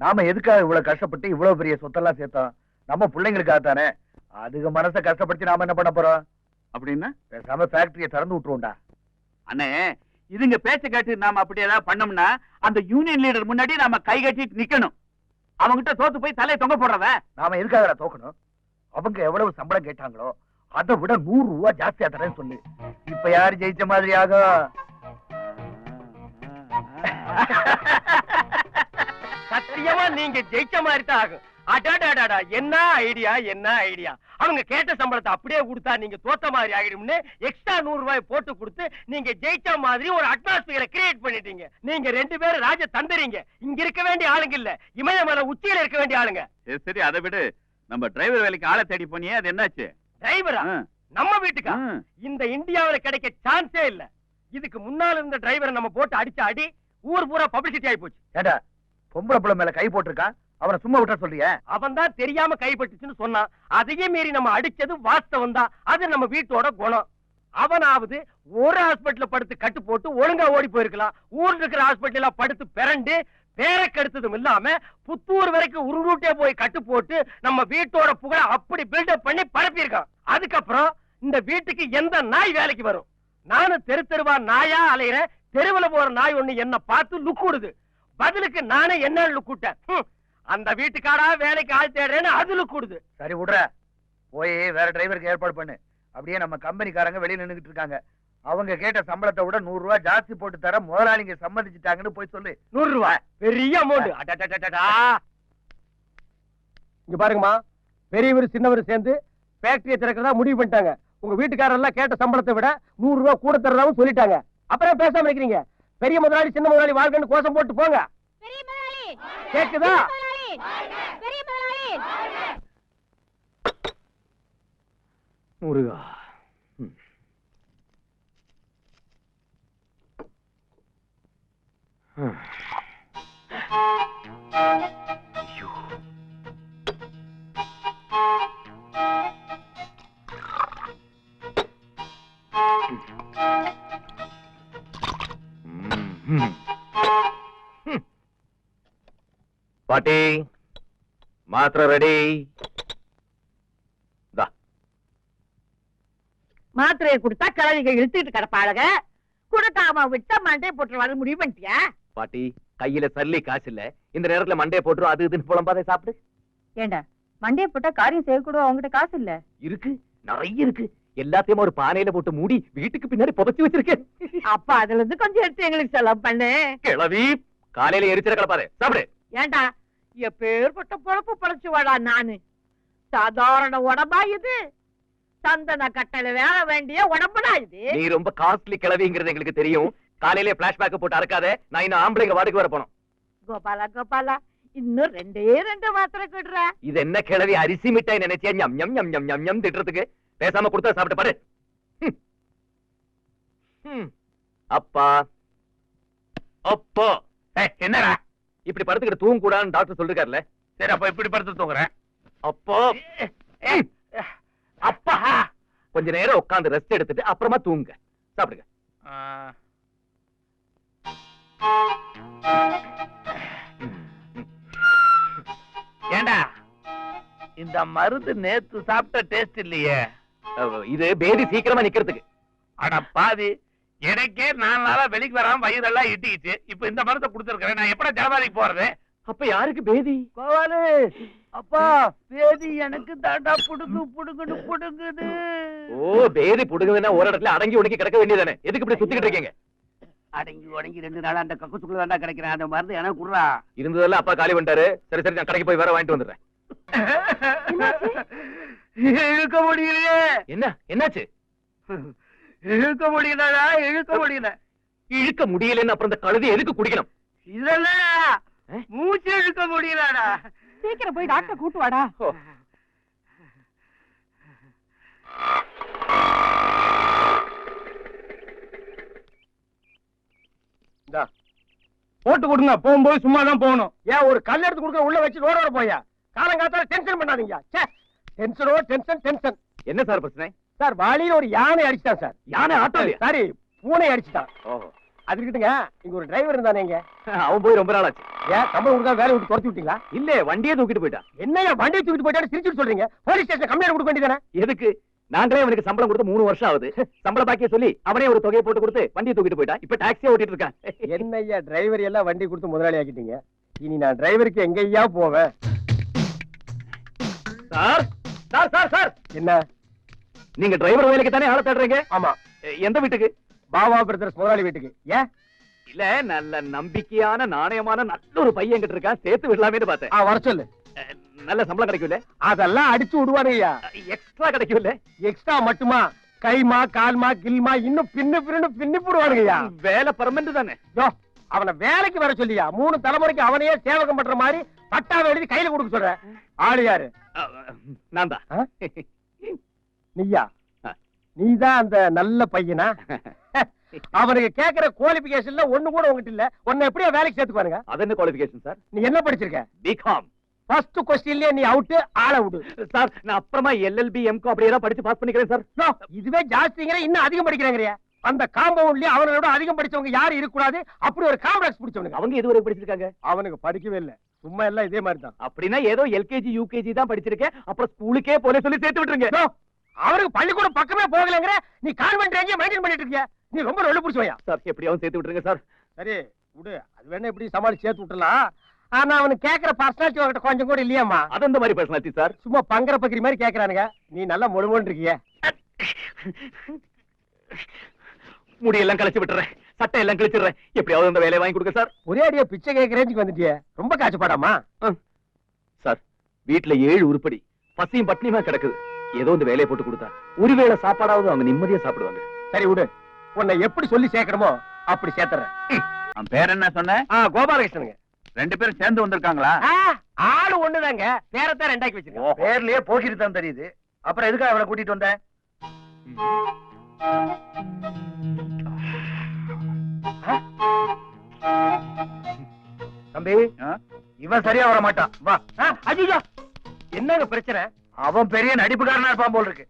நாம எதுக்காக இவ்வளவு கஷ்டப்பட்டு இவ்வளவு பெரிய சொத்தெல்லாம் சேர்த்தோம்? நம்ம பிள்ளைங்களுக்காக தானே. அதுக்கு மனசை கஷ்டப்படுத்தி நாம என்ன பண்ண போறோம்? அப்படின்னா பேசாம ஃபேக்டரியை திறந்து விட்டுருவோம்டா. அண்ணே, இதுங்க பேச்ச கேட்டு நாம அப்படி ஏதாவது பண்ணோம்னா அந்த யூனியன் லீடர் முன்னாடி நாம கை கட்டிட்டு நிக்கணும். அவங்கிட்ட தோத்து போய் தலையை தொங்க போடுறத. நாம எதுக்காக தோக்கணும்? அவங்க எவ்வளவு சம்பளம் கேட்டாங்களோ அதை விட 100 ரூபாய் ஜாஸ்தியா தரேன்னு சொல்லு. இப்ப யாரு ஜெயிச்ச மாதிரி ஆகும்? சத்தியமா நீங்க ஜெயிச்ச மாதிரி தான் ஆகும். அடாடாடா, என்ன ஐடியா, என்ன ஐடியா! அவங்க கேட்ட சம்பளத்தை அப்படியே கொடுத்தா நீங்க தோத்த மாதிரி ஆகிடும்னு எக்ஸ்ட்ரா 100 ரூபாய் போட்டு கொடுத்து நீங்க ஜெயிச்ச மாதிரி ஒரு அட்மாஸ்பியரை கிரியேட் பண்ணிட்டீங்க. நீங்க 2 பேரும் ராஜ தந்தறீங்க. இங்க இருக்க வேண்டிய ஆளுங்க இல்ல, இமயமலை உச்சியில இருக்க வேண்டிய ஆளுங்க. சரி, அதை விடு. நம்ம டிரைவர் வேலைக்கு ஆளை தேடி போனியே, அது என்னாச்சு? டிரைவரா? நம்ம வீட்டுக்கா? இந்த இந்தியாவில கிடைக்க சான்ஸே இல்ல. இதுக்கு முன்னால இருந்த டிரைவரை நம்ம போட்டு அடிச்ச அடி ஊர் பூரா பப்ளிசிட்டி ஆகி போச்சு. ஏடா, பொம்பளை புள்ள மேல கை போட்டிருக்கான், அவனை சும்மா விட்டா சொல்றிய? அவன் தான் தெரியாம கைப்பட்டுச்சுன்னு சொன்னான். அதையே மீறி நம்ம அடிச்சது வாஸ்தவம் தான். அது நம்ம வீட்டோட குணம். அவனாவது ஒரு ஹாஸ்பிட்டல்ல படுத்து கட்டு போட்டு ஒழுங்கா ஓடி போயிருக்கலாம். ஊர்ல இருக்கிற ஹாஸ்பிட்டல்ல படுத்து பிறண்டு பேர கெடுத்ததும் இல்லாம புத்தூர் வரைக்கும் உருண்டே போய் கட்டு போட்டு நம்ம வீட்டோட புகழ அப்படி பில்டப் பண்ணி பரப்பியிருக்கான். அதுக்கப்புறம் இந்த வீட்டுக்கு எந்த நாய் வேலைக்கு வரும்? நானும் தெரு தெருவா நாயா அலையிறேன். தெருவுல போற நாய் ஒண்ணு என்ன பார்த்து லுக்குடுது. பதிலுக்கு நானே என்ன லுக்குட்டேன். அந்த வீட்டுக்காரா வேலைக்கு ஆள் தேடுறேன்னு அது லுக்குடுது. சரி விடுற, போய் வேற டிரைவருக்கு ஏற்பாடு பண்ணு. அப்படியே நம்ம கம்பெனிக்காரங்க வெளியே நின்னுகிட்டு இருக்காங்க. அவங்க கேட்ட சம்பளத்தை விட 100 ரூபாய் ஜாஸ்தி போட்டு தர முதலாளிங்க சம்மதிச்சுட்டாங்கன்னு போய் சொல்லு. 100 ரூபாய் பெரிய அமௌண்ட். இங்க பாருங்கம்மா, பெரியவர் சின்னவர் சேர்ந்து ஃபேக்டரியை திறக்கிறதா முடிவு பண்ணிட்டாங்க. உங்க வீட்டுக்காரெல்லாம் கேட்ட சம்பளத்தை விட 100 ரூபாய் கூட தரதாவும் சொல்லிட்டாங்க. அப்புறம் பேசாம இருக்கிறீங்க. பெரிய முதலாளி சின்ன முதலாளி வாழ்க்கைன்னு கோஷம் போட்டு போங்க. கேக்குதா? முருகா, பாட்டி, மாத்திரை ரெடி. மாத்திரையை கொடுத்தா கிழவிங்க இழுத்துட்டு கிடப்பாளுக. கொடுக்காம விட்ட மண்டே போட்டு வர முடிவு பண்ணிட்டியா? பாட்டி, கையில சல்லி காசு இல்ல. இந்த நேரத்துல மண்டைய போட்டுரும், அது இதுன்னு புலம்பாதை சாப்பிடு. ஏண்டா, மண்டே போட்டா காரியம் செய்யக்கூட அவங்ககிட்ட காசு இல்ல? இருக்கு, நிறைய இருக்கு. எல்லாத்தையும் ஒரு பானையில போட்டு மூடி வீட்டுக்கு பின்னாடி புதைச்சு வச்சிருக்கேன். அப்ப அதுல இருந்து கொஞ்சம் எடுத்து எங்களுக்கு செலவு பண்ணு. கிளவி, காலையில எரிச்சிட கிளப்பாரு, சாப்பிடு. ஏண்டா, எப்பேற்பட்ட பொழப்பு படைச்சு வாடா நானு. சாதாரண உடம்பா இது? சந்தன கட்டளை வேலை வேண்டிய உடம்புடா இது. நீ ரொம்ப காஸ்ட்லி கிளவிங்கிறது எங்களுக்கு தெரியும். காலையிலே பிளாஷ்பேக் போட்டு அறக்காத. நான் இன்னும் ஆம்பளைங்க வாடகைக்கு வர போனோம். கோபாலா கோபாலா, இன்னும் 2 மாத்திரை கொடுற. இது என்ன கிளவி, அரிசி மிட்டாய் நினைச்சியா ஞம் ஞம் ஞம் ஞம் ஞம் ஞம் திட்டுறதுக்கு? பேசாம கொடுத்தா சாப்பிட்டு பாரு. அப்பா அப்போ என்னடா இப்படி படுத்துக்கிட்டு தூங்க கூடாதுன்னு டாக்டர் சொல்லிருக்காருல்ல. சரி, அப்ப இப்படி படுத்து தூங்குறேன். அப்போ அப்பா கொஞ்ச நேரம் உட்கார்ந்து ரெஸ்ட் எடுத்துட்டு அப்புறமா தூங்க. சாப்பிடுங்க. ஏண்டா, இந்த மருந்து நேத்து சாப்பிட்ட டேஸ்ட் இல்லையே. இது பேதி சீக்கிரமா நிக்கிறதுக்கு. அட பாதி, எனக்கே 4 நாளா வெளிக்கு வராம வயிறெல்லாம் இட்டிக்கிச்சு. இப்ப இந்த மருந்தை கொடுத்துருக்கேன். நான் எப்படா ஜனவரிக்கு போறது? அப்ப யாருக்கு பேதி? கோவாலு, அப்பா பேதி எனக்கு தாண்டா புடுங்கு புடுங்குன்னு புடுங்குது. ஓ, பேதி புடுங்குதுன்னா ஒரு இடத்துல அடங்கி உடங்கி கிடக்க வேண்டியதானே? எதுக்கு இப்படி சுத்திக்கிட்டு இருக்கீங்க? அடங்கி உடங்கி 2 நாளா அந்த கக்குச்சுக்குள்ள தாண்டா கிடைக்கிறேன். அந்த மருந்து எனக்கு குடுறா. இருந்ததெல்லாம் அப்பா காலி பண்ணிட்டாரு. சரி சரி, நான் கடைக்கு போய் வேற வாங்கிட்டு வந்துடுறேன். இழுக்க முடியலையே. என்ன என்னாச்சு? இழுக்க முடியலடா, இழுக்க முடியல. இழுக்க முடியலன்னு அப்புறம் இந்த கழுதி எதுக்கு குடிக்கணும்? இதெல்லாம் மூச்சு இழுக்க முடியலடா. சீக்கிரம் போய் டாக்டர் கூட்டு வாடா. போட்டு கொடுங்க. போகும்போது சும்மா தான் போகணும். ஏன் ஒரு கல் எடுத்து கொடுக்க உள்ள வச்சு ரோட போயா? காலங்காத்தால டென்ஷன் பண்ணாதீங்க. டென்ஷனோ டென்ஷன் டென்ஷன். என்ன சார் பிரச்சனை? சார், வாளியில ஒரு யானை அடிச்சிட்டான் சார். யானை ஆட்டோ? சாரி, பூனை அடிச்சிட்டான். ஓஹோ, அது இருக்கட்டுங்க, இங்க ஒரு டிரைவர் இருந்தானே இங்க. அவன் போய் ரொம்ப நாள் ஆச்சு. ஏன் சம்பளம் கொடுத்தா வேலையை விட்டு துரத்தி விட்டீங்களா? இல்ல வண்டியே தூக்கிட்டு போயிட்டான். என்னையா வண்டியை தூக்கிட்டு போயிட்டான்னு சிரிச்சுட்டு சொல்றீங்க? போலீஸ் ஸ்டேஷன் கம்ப்ளைண்ட் கொடுக்க வேண்டியதானே? எதுக்கு? நாங்களே அவனுக்கு சம்பளம் கொடுத்து 3 வருஷம் ஆகுது. சம்பள பாக்கிய சொல்லி அவனே ஒரு தொகையை போட்டு கொடுத்து வண்டியை தூக்கிட்டு போயிட்டான். இப்ப டாக்ஸியா ஓட்டிட்டு இருக்கான். என்னய்யா டிரைவர் எல்லாம் வண்டி கொடுத்து முதலாளி ஆக்கிட்டீங்க. இனி நான் டிரைவருக்கு எங்கய்யா போவேன்? சார் சார் சார் சார், என்ன? நீங்க டிரைவர் வேலைக்கு தானே ஆள தேடுறீங்க? ஆமா, எந்த வீட்டுக்கு? பாபா பிரதர்ஸ் முதலாளி வீட்டுக்கு. ஏன்? இல்ல, நல்ல நம்பிக்கையான நாணயமான நல்ல ஒரு பையன் கிட்ட இருக்கான், சேர்த்து விடலாமேன்னு பார்த்தேன். வர சொல்லு. நல்ல சம்பளம் கிடைக்கும்ல? அதெல்லாம் அடிச்சு விடுவானுங்கய்யா. எக்ஸ்ட்ரா கிடைக்கும்ல? எக்ஸ்ட்ரா மட்டுமா? கைமா கால்மா கில்மா இன்னும் பின்னு போடுவானுங்கய்யா. வேலை பர்மனன்ட் தானே? யோ, அவனை வேலைக்கு வர சொல்லியா? 3 தலைமுறைக்கு அவனையே சேவகம் பண்ற மாதிரி பட்டாவை எழுதி கையில கொடுக்க சொல்ற. ஆளு யாரு? நான் தான். நீயா? நீதான் அந்த நல்ல பையனா? அவனுக்கு கேக்குற குவாலிபிகேஷன்ல ஒண்ணு கூட உங்ககிட்ட இல்ல. உன்னை எப்படியா வேலைக்கு சேர்த்துக்குவானுங்க? அது என்ன குவாலிஃபிகேஷன் சார்? நீ என்ன படிச்சிருக்க? பிகாம். ஃபர்ஸ்ட் கொஸ்டின்லயே நீ அவுட், ஆள விடு. சார், நான் அப்புறமா எல்எல்பி எம்கோ அப்படியே தான் படிச்சு பாஸ் பண்ணிக்கிறேன் சார். யோ, இதுவே ஜாஸ்திங்கிற, இன்னும் அதிகம் படிக்கிறாங்கறியா? அந்த காம்பவுண்ட்லயே அவனோட அதிகம் படிச்சவங்க யாரும் இருக்க கூடாது. அப்படி ஒரு காம்ப்ளெக்ஸ் பிடிச்சவனுங்க. அவங்க எதுவரை படிச்சிருக்காங்க? அவனுக்கு படிக்கவே இல்ல, சும்மா எல்லாம் இதே மாதிரி தான். அப்படின்னா ஏதோ எல்கேஜி யூகேஜி தான் படிச்சிருக்கேன், அப்புறம் ஸ்கூலுக்கே போல சொல்லி சேர்த்து விட்டுருங்க. யோ, அவனுக்கு பள்ளிக்கூடம் பக்கமே போகலங்கற, நீ கான்வென்ட் எங்க மெயின்டைன் பண்ணிட்டு இருக்கியா? நீ ரொம்ப ரொள்ள புடிச்சவையா? சார், எப்படியாவது சேர்த்து விட்டுருங்க சார். சரி விடு, அது வேணா எப்படி சமாளி சேர்த்து விட்டுலாம். ஆனா அவனுக்கு கேக்குற பர்சனாலிட்டி உங்ககிட்ட கொஞ்சம் கூட இல்லையாமா? அது அந்த மாதிரி பர்சனாலிட்டி சார். சும்மா பங்கர பக்கிரி மாதிரி கேக்குறானுங்க. நீ நல்லா மொழுமொழு இருக்கிய. முடியெல்லாம் கழிச்சு விட்டுறேன், சட்டை எல்லாம் கிழிச்சிடுறேன், எப்படியாவது அந்த வேலையை வாங்கி கொடுங்க சார். ஒரே அடியா பிச்சை கேட்க ரேஞ்சுக்கு வந்துட்டியே, ரொம்ப காய்ச்சப்பாடாமா? சார், வீட்டுல 7 உருப்படி பசியும் பட்னியுமா கிடக்குது. ஏதோ இந்த வேலையை போட்டு கொடுத்தா ஒருவேளை சாப்பாடாவது அவங்க நிம்மதியா சாப்பிடுவாங்க. சரி விடு, உன்னை எப்படி சொல்லி சேர்க்கணுமோ அப்படி சேர்த்துறேன். அவன் பேர் என்ன சொன்ன? கோபாலகிருஷ்ணனுங்க. 2 பேரும் சேர்ந்து வந்திருக்காங்களா? ஆளு ஒண்ணுதாங்க, பேரத்தான் 2 வச்சிருக்கோம். பேர்லயே போக்கிட்டு தான் தெரியுது. அப்புறம் எதுக்கு அவனை கூட்டிட்டு வந்த? தம்பி, இவன் சரியா வர மாட்டான். வா. ஐயோ, என்னங்க பிரச்சனை? அவன் பெரிய நடிப்புக்காரனா இருப்பான் போல் இருக்கு.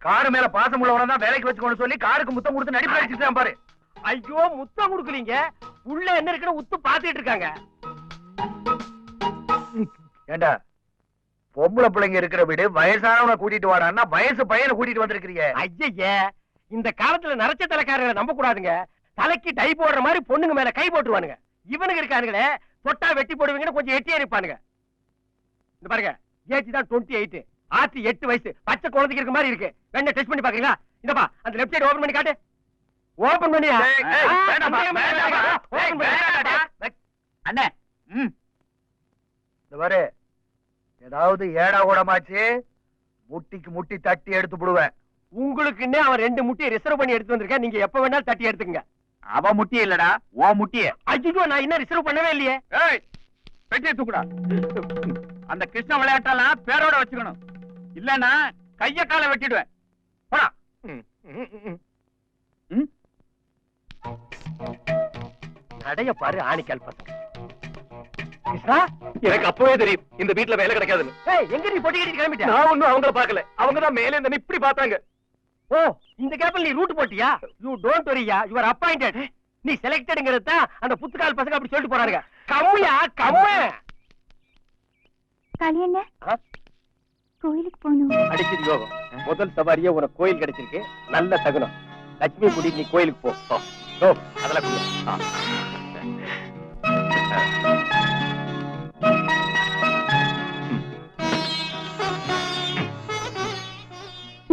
காரு மேல பாசம் உள்ளவன தான் வேலைக்கு வச்சுக்கணும்னு சொல்லி காருக்கு முத்தம் கொடுத்து நடிப்பு அடிச்சுட்டான் பாரு. ஐயோ, முத்தம் கொடுக்கலீங்க, உள்ள என்ன இருக்குன்னு உத்து பாத்துட்டு இருக்காங்க. ஏண்டா, பொம்பளை பிள்ளைங்க இருக்கிற வீடு, வயசானவனை கூட்டிட்டு வாடான்னா வயசு பையனை கூட்டிட்டு வந்திருக்கிறீங்க. ஐயே, இந்த காலத்துல நரச்ச தலைக்காரங்களை நம்ப கூடாதுங்க. தலைக்கு டை போடுற மாதிரி பொண்ணுங்க மேல கை போட்டுருவானுங்க. இவனுங்க இருக்கானுங்களே, தொட்டா வெட்டி போடுவீங்கன்னு கொஞ்சம் எட்டியா இருப்பானுங்க. இந்த பாருங்க, ஏஜ் தான் 28, ஆத்தி 8 வயசு, பச்சை குழந்தைக்கு இருக்க மாதிரி இருக்கு. வேணா டெஸ்ட் பண்ணி பாக்குறீங்களா? இந்தப்பா, அந்த லெஃப்ட் சைடு ஓபன் பண்ணி காட்டு. ஓபன் பண்ணியா? அண்ணே, இந்த பாரு, ஏதாவது ஏடா கூடமாச்சு முட்டிக்கு முட்டி தட்டி எடுத்து விடுவேன். உங்களுக்குன்னே அவன் 2 முட்டியை ரிசர்வ் பண்ணி எடுத்து வந்திருக்கேன். நீங்க எப்ப வேணாலும் தட்டி எடுத்துக்கங்க. அவ முட்டிய இல்லடா, ஓ முட்டிய. ஐயோ, நான் இன்னும் ரிசர்வ் பண்ணவே இல்லையே. ஏய், பெட்டியை தூக்குடா. அந்த கிருஷ்ண விளையாட்டெல்லாம் பேரோட வச்சுக்கணும், இல்லன்னா கைய காலை வெட்டிடுவேன். போடா. நடைய பாரு, ஆணிக்கால் பசங்க. கிருஷ்ணா, எனக்கு அப்பவே தெரியும் இந்த வீட்டுல வேலை கிடைக்காதுன்னு. எங்க நீ பொட்டி கட்டி கிளம்பிட்ட? நான் ஒண்ணும் அவங்கள பாக்கல, அவங்கதான் மேலே இருந்து இப்படி பார்த்தாங்க. ஓ, இந்த கேப்ல நீ ரூட் போட்டியா? யூ டோன்ட் வரியா, யூ ஆர் அப்பாயிண்டட். நீ செலக்டட்ங்கிறது தான் அந்த புத்துக்கால் பசங்க அப்படி சொல்லிட்டு போறாங்க. கம்முயா, கம்மு. கல்யாண கோயிலுக்கு போகணும். அடிச்சது யோகம். முதல் சவாரியே உனக்கு கோயில் கிடைச்சிருக்கு, நல்ல தகுனம். லட்சுமி குடி, நீ கோயிலுக்கு போ. ஓ, அதெல்லாம் குடி.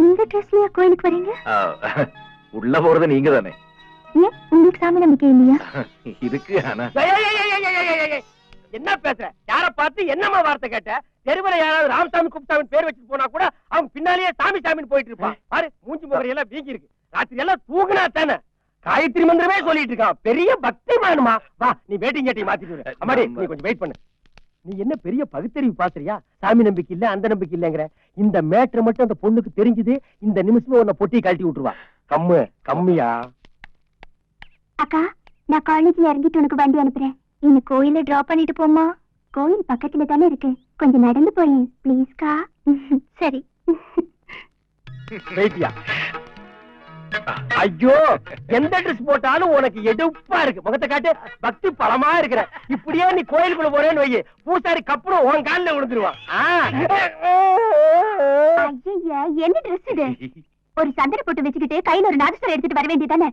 இந்த ட்ரெஸ்லயா கோயிலுக்கு வரீங்க? உள்ள போறது நீங்க தானே? ஏன், உங்களுக்கு சாமி நம்பிக்கை இல்லையா? இதுக்கு ஆனா என்ன பேசுற? யார பார்த்து என்னமா வார்த்தை கேட்ட? தெருவுல யாராவது ராமசாமி குப்தாமி பேர் வச்சுட்டு போனா கூட அவங்க பின்னாலேயே சாமி சாமின்னு போயிட்டு இருப்பான். பாரு, மூஞ்சி முகரை எல்லாம் வீங்கி இருக்கு. ராத்திரி எல்லாம் தூங்குனா தானே காயத்ரி மந்திரமே சொல்லிட்டு இருக்கான். பெரிய பக்தி மானுமா. வா, நீ வெயிட்டிங் கேட்டி மாத்திட்டு வர. அம்மாடி, நீ கொஞ்சம் வெயிட் பண்ணு. நீ என்ன பெரிய பகுத்தறிவு பாக்குறியா? சாமி நம்பிக்கை இல்ல, அந்த நம்பிக்கை இல்லங்கிற. இந்த மேட்டர் மட்டும் அந்த பொண்ணுக்கு தெரிஞ்சது, இந்த நிமிஷமே உன்னை பொட்டி கழட்டி விட்டுருவா. கம்மு, கம்மியா. அக்கா, நான் காலேஜ்ல இறங்கிட்டு உனக்கு வண்டி அனுப்புறேன். என்ன கோயில டிராப் பண்ணிட்டு போமா? கோயில் பக்கத்துல தானே இருக்கு, கொஞ்சம் நடந்து போய் ப்ளீஸ்க்கா. சரி. வெயிட்டியா. ஐயோ எந்த ட்ரெஸ் போட்டாலும் உனக்கு எடுப்பா இருக்கு. முகத்தை காட்டு, பக்தி பலமா இருக்கிற. இப்படியே நீ கோயிலுக்குள்ள போறேன்னு வை, பூசாரி கப்புறம் உன் காலில் விழுந்துருவான். ஐயா என்ன ட்ரெஸ் இது? ஒரு சந்தன போட்டு வச்சுக்கிட்டு கையில ஒரு நாதஸ்வரம் எடுத்துட்டு வர வேண்டியதானே?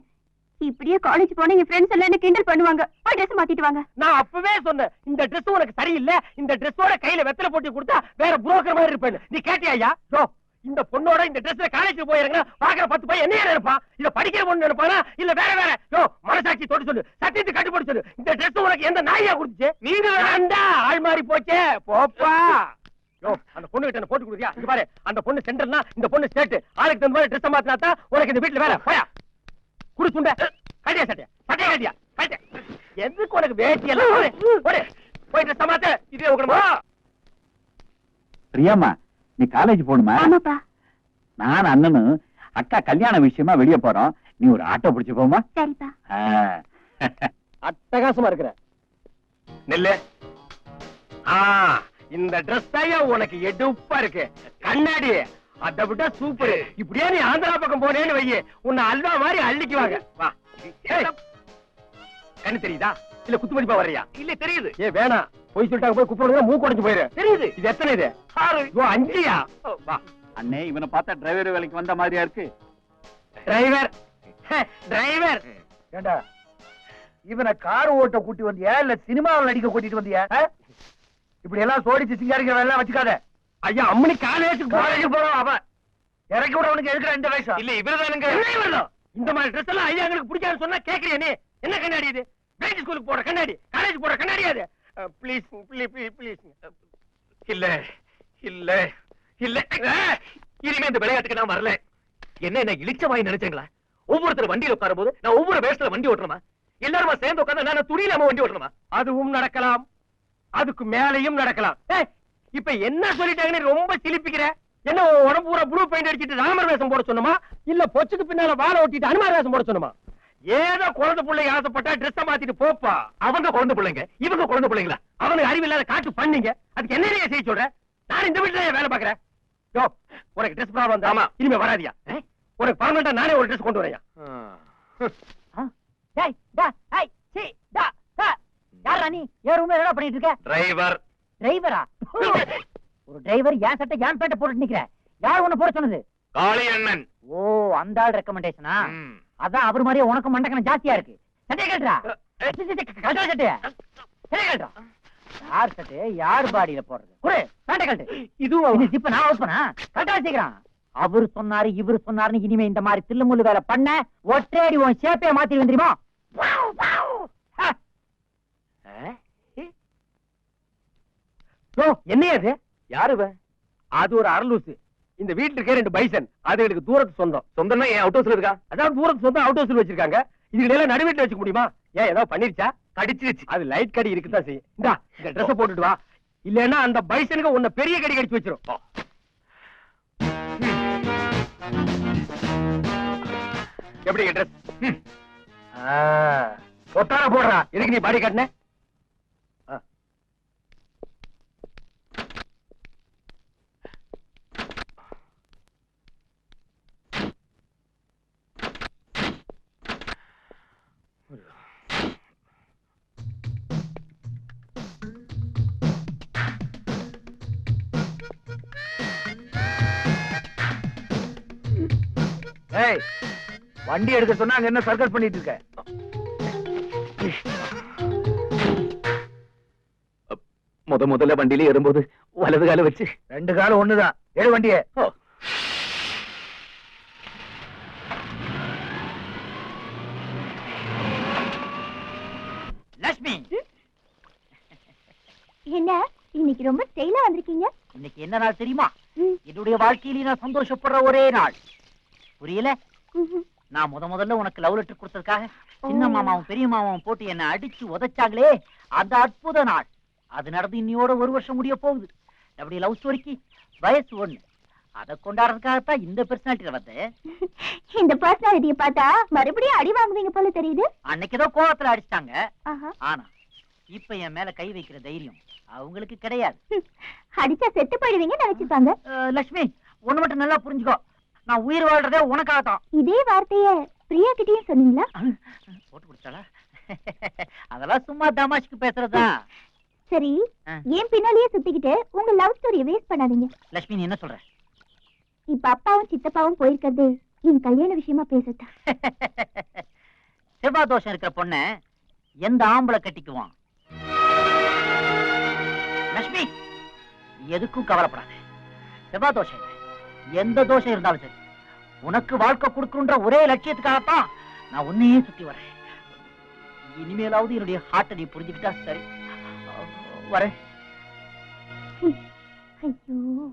இப்படியே காலேஜ் போனா என் ஃப்ரெண்ட்ஸ் எல்லாம் என்ன கிண்டல் பண்ணுவாங்க. போய் ட்ரெஸ் மாத்திட்டு வாங்க. நான் அப்பவே சொன்னேன் இந்த ட்ரெஸ் உனக்கு சரியில்லை, இந்த ட்ரெஸ்ஸோட கையில வெத்தலை போட்டு கொடுத்தா வேற புரோக்கர் மாதிரி இருப்பேன். நீ கேட்டியா? இந்த பொண்ணோட இந்த ட்ரெஸ்ல காலேஜ் போயிருங்க பாக்குற 10 பையன் என்ன நினைப்பான்? இத படிக்கிற பொண்ணு நினைப்பானா இல்ல வேற வேற? மனசாட்சி தொட்டு சொல்லு, சத்தியத்தை கட்டுப்படி சொல்லு. இந்த ட்ரெஸ் உனக்கு எந்த நாயா கொடுத்துச்சு? நீங்க வேண்டா ஆள் மாறி போச்சே போப்பா. அந்த பொண்ணு கிட்ட போட்டு கொடுத்தியா? இங்க பாரு, அந்த பொண்ணு சென்டர்னா இந்த பொண்ணு ஸ்டேட். ஆளுக்கு தகுந்த மாதிரி ட்ரெஸ் மாத்தினா உனக்கு இந்த வீட்டுல வேற. போயா குடு சுண்ட கட்டியா சட்டையா சட்டையா கட்டியா கட்டியா. எதுக்கு உனக்கு வேட்டி எல்லாம்? போய் ட்ரெஸ் மாத்த. இதே உக்கணுமா? பிரியாமா, நீ காலேஜ் போகணுமா? ஆமாப்பா. நான் அண்ணனும் அக்கா கல்யாண விஷயமா வெளியே போறோம். நீ ஒரு ஆட்டோ பிடிச்சு போமா? சரிப்பா. அட்டகாசமா இருக்கிற நெல்லு. இந்த ட்ரெஸ் தான் உனக்கு எடுப்பா இருக்கு. கண்ணாடி அதை விட்டா சூப்பர். இப்படியே நீ ஆந்திரா பக்கம் போனேன்னு வையே, உன்னை அல்வா மாதிரி அள்ளிக்குவாங்க. வா. கண்ணு தெரியுதா இல்ல குத்து மதிப்பா வர்றியா? இல்ல தெரியுது. ஏ வேணாம், போய் சொல்லிட்டாங்க. போய் குப்பை மூக்கு உடைஞ்சு போயிரு. தெரியுது. இது எத்தனை? இது 6. 5யா? வா. அண்ணே, இவனை பார்த்தா டிரைவர் வேலைக்கு வந்த மாதிரியா இருக்கு. டிரைவர் டிரைவர் ஏண்டா இவனை கார் ஓட்ட கூட்டி வந்தியா இல்ல சினிமாவில் நடிக்க கூட்டிட்டு வந்தியா? இப்படி எல்லாம் சோடிச்சு சிங்காரிக்கிற வேலை வச்சுக்காத. ஐயா அம்மனி காலேஜ் போறோம். அவன் இறக்கி விட அவனுக்கு எதுக்குற இந்த வயசு? இல்ல இவர்தானுங்க. இந்த மாதிரி ட்ரெஸ் எல்லாம் ஐயா எங்களுக்கு பிடிக்காது சொன்னா கேக்குறியா நீ? என்ன கண்ணாடி இது? பேஜ் ஸ்கூலுக்கு போற கண்ணாடி, காலேஜ் போற கண்ணாடி அது. Please please please. இல்ல இல்ல இல்ல, இனிமே இந்த விளையாட்டுக்கு நான் வரல. என்ன இழிச்சமாய் நினைச்சீங்களா? ஒவ்வொருத்தர் வண்டியில உட்காரும் போது நான் ஒவ்வொரு வேஷத்துல வண்டி ஓட்டுறமா? எல்லாருமா சேர்ந்து உட்கார்ந்து நான் துணியிலாம வண்டி ஓட்டுறமா? அதுவும் நடக்கலாம், அதுக்கு மேலையும் நடக்கலாம். இப்ப என்ன சொல்லிட்டாங்கன்னு ரொம்ப சிலிப்பிக்கிற. என்ன உடம்பு பூரா ப்ளூ பெயிண்ட் அடிச்சிட்டு ராமர் வேஷம் போட சொன்னமா இல்ல பொச்சுக்கு பின்னால வாழை ஒட்டிட்டு அனுமார் வேஷம் போட சொன்னமா? ஏதோ குழந்தை பிள்ளைங்க ஆசைப்பட்டா ட்ரெஸ் மாத்திட்டு போப்பா. அவங்க குழந்தை பிள்ளைங்க, இவங்க குழந்தை பிள்ளைங்களா? அவனுக்கு அறிவில்லாத காட்டு பண்ணீங்க. அதுக்கு என்ன செய்ய சொல்ற? நான் இந்த வீட்டுல வேலை பாக்குறேன். உனக்கு ட்ரெஸ் ப்ராப்ளம் தாமா, இனிமே வராதியா? உனக்கு பர்மனண்டா நானே ஒரு ட்ரெஸ் கொண்டு வரையா? யாரா நீ? ஏன் ரூம்ல என்ன பண்ணிட்டு இருக்க? டிரைவர். டிரைவரா? ஒரு டிரைவர் ஏன் சட்டை ஏன் பேட்டை போட்டு நிக்கிற? யார் உன்னை போட சொன்னது? காளியண்ணன். ஓ, அந்த ஆள் ரெக்கமெண்டேஷனா? அதான் அவர் மாதிரியே உனக்கு மண்டக்கணம் ஜாஸ்தியா இருக்கு. சட்டையை கட்டுறா. கட்டுற சட்டைய சட்டையை கட்டுறா. யார் சட்டையை யார் பாடியில போடுறது? குடு பேட்டை கட்டு. இது ஜிப்ப நான் அவுட் பண்ணா கட்ட வச்சுக்கிறான். அவரு சொன்னாரு இவரு சொன்னாருன்னு இனிமே இந்த மாதிரி தில்லுமுள்ளு வேலை பண்ண ஒற்றேடி உன் சேப்பைய மாத்தி வந்துருமா? என்ன அது? யாரு? அது ஒரு அரலூசு. இந்த வீட்டுல இருக்க 2 பைசன். அது எனக்கு தூரத்து சொந்தம். சொந்தம்னா ஏன் அவுட் ஹவுஸ்ல இருக்கா? அதான் தூரத்து சொந்தம் அவுட் ஹவுஸ்ல வச்சிருக்காங்க. இதுல நடுவீட்டுல வச்சுக்க முடியுமா? ஏன் ஏதாவது பண்ணிருச்சா? கடிச்சிருச்சு. அது லைட் கடி இருக்குதான் செய்யும். இந்தா இந்த ட்ரெஸ் போட்டுட்டு வா, இல்லன்னா அந்த பைசனுக்கு உன்னை பெரிய கடி கடிச்சு வச்சிரும். எப்படி ட்ரெஸ்? ஒட்டார போடுறா. எதுக்கு நீ பாடி கட்டின? ஏய், வண்டி எடுக்க சொன்னா அங்க என்ன சர்க்கஸ் பண்ணிட்டு இருக்க? முதல்ல வண்டியில ஏறும்போது வலது கால வச்சு 2 காலம் ஒண்ணுதான். எடு வண்டியே. லட்சுமி, என்ன இன்னைக்கு ரொம்ப ஸ்டைலா வந்திருக்கீங்க? இன்னைக்கு என்ன நாள் தெரியுமா? என்னுடைய வாழ்க்கையில நான் சந்தோஷப்படுற ஒரே நாள். புரியல? நான் முதல்ல உனக்கு லவ் லெட்டர் கொடுத்ததுக்காக சின்ன மாமாவும் பெரிய மாமாவும் போட்டு என்ன அடிச்சு உதைச்சாங்களே, அந்த அற்புத நாள். அது நடந்து இன்னையோட 1 வருஷம் முடிய போகுது. அப்படி லவ் ஸ்டோரிக்கு வயசு 1. அதை கொண்டாடுறதுக்காகத்தான் இந்த பர்சனாலிட்டியில வந்தேன். இந்த பர்சனாலிட்டியை பார்த்தா மறுபடியும் அடி வாங்குவீங்க போல தெரியுது. அன்னைக்கு ஏதோ கோவத்துல அடிச்சிட்டாங்க. ஆனா இப்ப என் மேல கை வைக்கிற தைரியம் அவங்களுக்கு கிடையாது. அடிச்சா செத்து போயிடுவீங்க நினைச்சுப்பாங்க. லட்சுமி, ஒண்ணு மட்டும் நல்லா புரிஞ்சுக்கோ. நான் உயிர் வாழ்றதே உனக்காகத்தான். இதே வார்த்தைய பிரியா கிட்டயும் சொன்னீங்களா? போட்டு குடிச்சாளா? அதெல்லாம் சும்மா தமாஷ்க்கு பேசுறதா. சரி, ஆ. ஏன் பின்னாலேயே சுத்திக்கிட்டு உங்க லவ் ஸ்டோரிய வேஸ்ட் பண்ணாதீங்க. லட்சுமி, நீ என்ன சொல்ற? இப்ப அப்பாவும் சித்தப்பாவும் போயிருக்கிறது என் கல்யாண விஷயமா பேசத்தான். செவ்வாய் தோஷம் இருக்கிற பொண்ண எந்த ஆம்பளை கட்டிக்குவான்? லட்சுமி, நீ எதுக்கும் கவலைப்படாத. செவ்வாய் தோஷம் இல்லை, எந்த தோஷம் இருந்தாலும் சரி, உனக்கு வாழ்க்கை கொடுக்கணுன்ற ஒரே லட்சியத்துக்காகத்தான் நான் உன்னையே சுத்தி வரேன். இனிமேலாவது என்னுடைய ஹார்ட்டை நீ புரிஞ்சுக்கிட்டா சரி. வரேன். ஐயோ,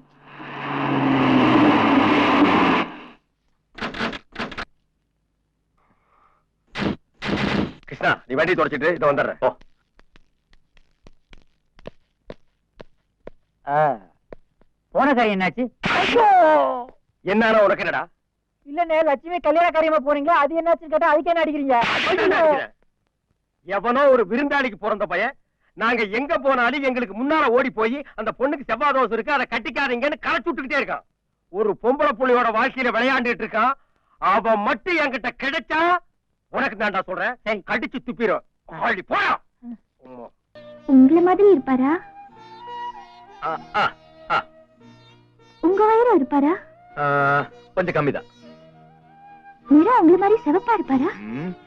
கிருஷ்ணா, நீ வண்டி தொடச்சிட்டு இதை வந்துடுறேன். ஓ, போன காரியம் என்னாச்சு? என்னன்னா உனக்கு என்னடா? இல்லண்ணே, லட்சுமி கல்யாண காரியமா போறீங்களா, அது என்னாச்சுன்னு கேட்டா அதுக்கு என்ன அடிக்கிறீங்க? என்ன அடிக்கிறேன்? எவனோ ஒரு விருந்தாளிக்கு பிறந்த பையன், நாங்க எங்க போனாலும் எங்களுக்கு முன்னால ஓடி போய் அந்த பொண்ணுக்கு செவ்வாய் தோஷம் இருக்கு, அதை கட்டிக்காதீங்கன்னு களைச்சு விட்டுக்கிட்டே இருக்கான். ஒரு பொம்பளை புள்ளியோட வாழ்க்கையில விளையாண்டுட்டு இருக்கான். அவன் மட்டும் என்கிட்ட கிடைச்சா உனக்கு தான்டா சொல்றேன், சரி. கடிச்சு துப்பிரும். ஆளி போடா. உங்கள மாதிரி இருப்பாரா? உங்க வயிறு இருப்பாரா? கொஞ்சம் கம்மிதான். நிறம் உங்கள மாதிரி சிவப்பா இருப்பாரா?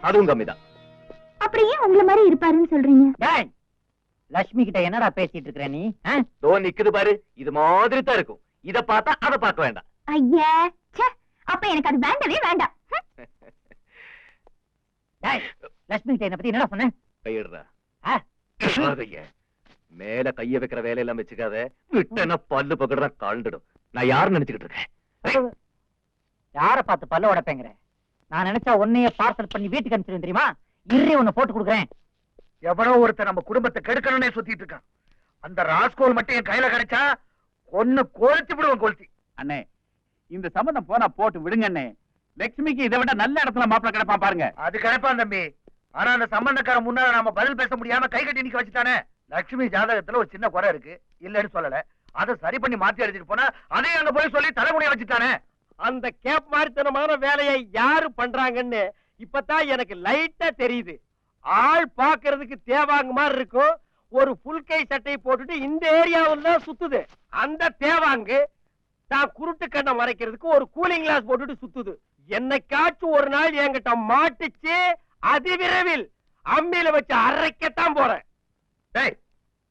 அதுவும் கம்மிதான். அப்படி ஏன் உங்கள மாதிரி இருப்பாருன்னு சொல்றீங்க? டேய், லட்சுமி கிட்ட என்னடா பேசிட்டு இருக்கிற நீ? தோ நிக்குது பாரு, இது மாதிரி தான் இருக்கும். இத பார்த்தா அதை பார்க்க வேண்டாம். ஐயா, ச்சே, அப்ப எனக்கு அது வேண்டவே வேண்டாம். டேய், லட்சுமி கிட்ட என்ன பத்தி என்னடா சொன்ன? கையிடுறா. ஆ? மேல கைய வைக்கிற வேலையெல்லாம் வச்சுக்காத, விட்டன பல்லு பக்கடா காழ்ந்துடும். நான் யாருன்னு நினைச்சுக்கிட்டு இருக்கேன்? யார பார்த்து பல்ல உடைப்பேங்கிற? நான் நினைச்சா உன்னைய பார்சல் பண்ணி வீட்டுக்கு அனுப்பிச்சிருவேன் தெரியுமா? இறே உன்னை போட்டு கொடுக்குறேன். எவனோ ஒருத்தர் நம்ம குடும்பத்தை கெடுக்கணும்னே சுத்திட்டு இருக்கான். அந்த ராஸ்கோல் மட்டும் என் கையில கிடைச்சா ஒன்னு கொளுத்தி விடுவோம். கொளுத்தி. அண்ணே, இந்த சம்பந்தம் போனா போட்டு விடுங்க அண்ணே. லட்சுமிக்கு இதை விட நல்ல இடத்துல மாப்பிள்ளை கிடைப்பான் பாருங்க. அது கிடைப்பான் தம்பி. ஆனா அந்த சம்பந்தக்காரன் முன்னால நாம பதில் பேச முடியாம கை கட்டி நிக்க வச்சுட்டானே. லட்சுமி ஜாதகத்துல ஒரு சின்ன குறை இருக்கு, இல்லன்னு சொல்லல. அதை சரி பண்ணி மாத்தி அடிச்சிட்டு போனா அதையும் அங்க போய் சொல்லி தலைமுடிய வச்சுட்டானே. அந்த கேப் மாதிரித்தனமான வேலையை யாரு பண்றாங்கன்னு இப்பதான் எனக்கு லைட்டா தெரியுது. ஆள் பாக்குறதுக்கு தேவாங்க மாதிரி இருக்கும். ஒரு புல் கை சட்டையை போட்டுட்டு இந்த ஏரியாவில் தான் சுத்துது. அந்த தேவாங்கு தான் குருட்டு கண்ணை மறைக்கிறதுக்கு ஒரு கூலிங் கிளாஸ் போட்டுட்டு சுத்துது. என்னைக்காச்சும் ஒரு நாள் என்கிட்ட மாட்டுச்சு, அதிவிரைவில் அம்மியில வச்சு அரைக்கத்தான் போறேன். டேய்,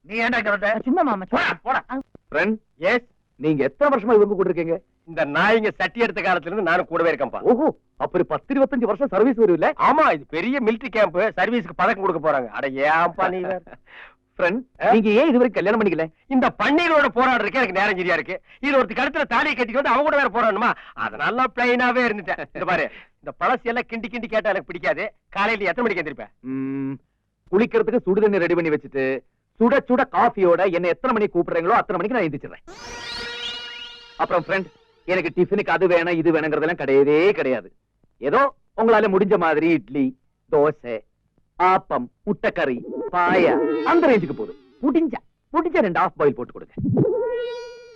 நீ ஏன்டா இங்க வந்த? சும்மா மாமா, போடா, போடா. ஃப்ரெண்ட், எஸ், நீங்க எத்தனை வருஷமா இவங்க கூட இருக்கீங்க? இந்த நாய்ங்க சட்டி எடுத்த காலத்துல இருந்து நானும் கூடவே இருக்கேன்ப்பா. ஓஹோ, அப்படி 10-25 வருஷம் சர்வீஸ் வருவில்ல? ஆமா, இது பெரிய மிலிட்டரி கேம்ப். சர்வீஸ்க்கு பதக்கம் கொடுக்க போறாங்க. அட ஏன்பா நீ வேற. ஃப்ரெண்ட், நீங்க ஏன் இதுவரைக்கும் கல்யாணம் பண்ணிக்கல? இந்த பன்னீரோட போராடுறதுக்கு எனக்கு நேரம் சரியா இருக்கு. இது ஒருத்தி கழுத்துல தாலியை கட்டிட்டு வந்து அவங்க கூட வேற போராடணுமா? அதனால பிளைனாவே இருந்துட்டேன். இந்த பாரு, இந்த பழசு எல்லாம் கிண்டி கிண்டி கேட்டா எனக்கு பிடிக்காது. காலையில எத்தனை மணிக்கு எந்திரிப்பேன்? குளிக்கிறதுக்கு சுடு தண்ணி ரெடி பண்ணி வச்சுட்டு சுட சுட காஃபியோட என்ன எத்தனை மணிக்கு கூப்பிடுறீங்களோ அத்தனை மணிக்கு நான் எந்திரிச்சிடுறேன். அப்புறம் ஃப்ரெண்ட், எனக்கு டிஃபனுக்கு அது வேணும் இது வேணுங்கிறதெல்லாம் கிடையவே கிடையாது. ஏதோ உங்களால முடிஞ்ச மாதிரி இட்லி, தோசை, ஆப்பம், முட்டைக்கறி, பாயா அந்த ரேஞ்சுக்கு போதும். முடிஞ்சா 2 ஆஃப் பாயில் போட்டு கொடுங்க.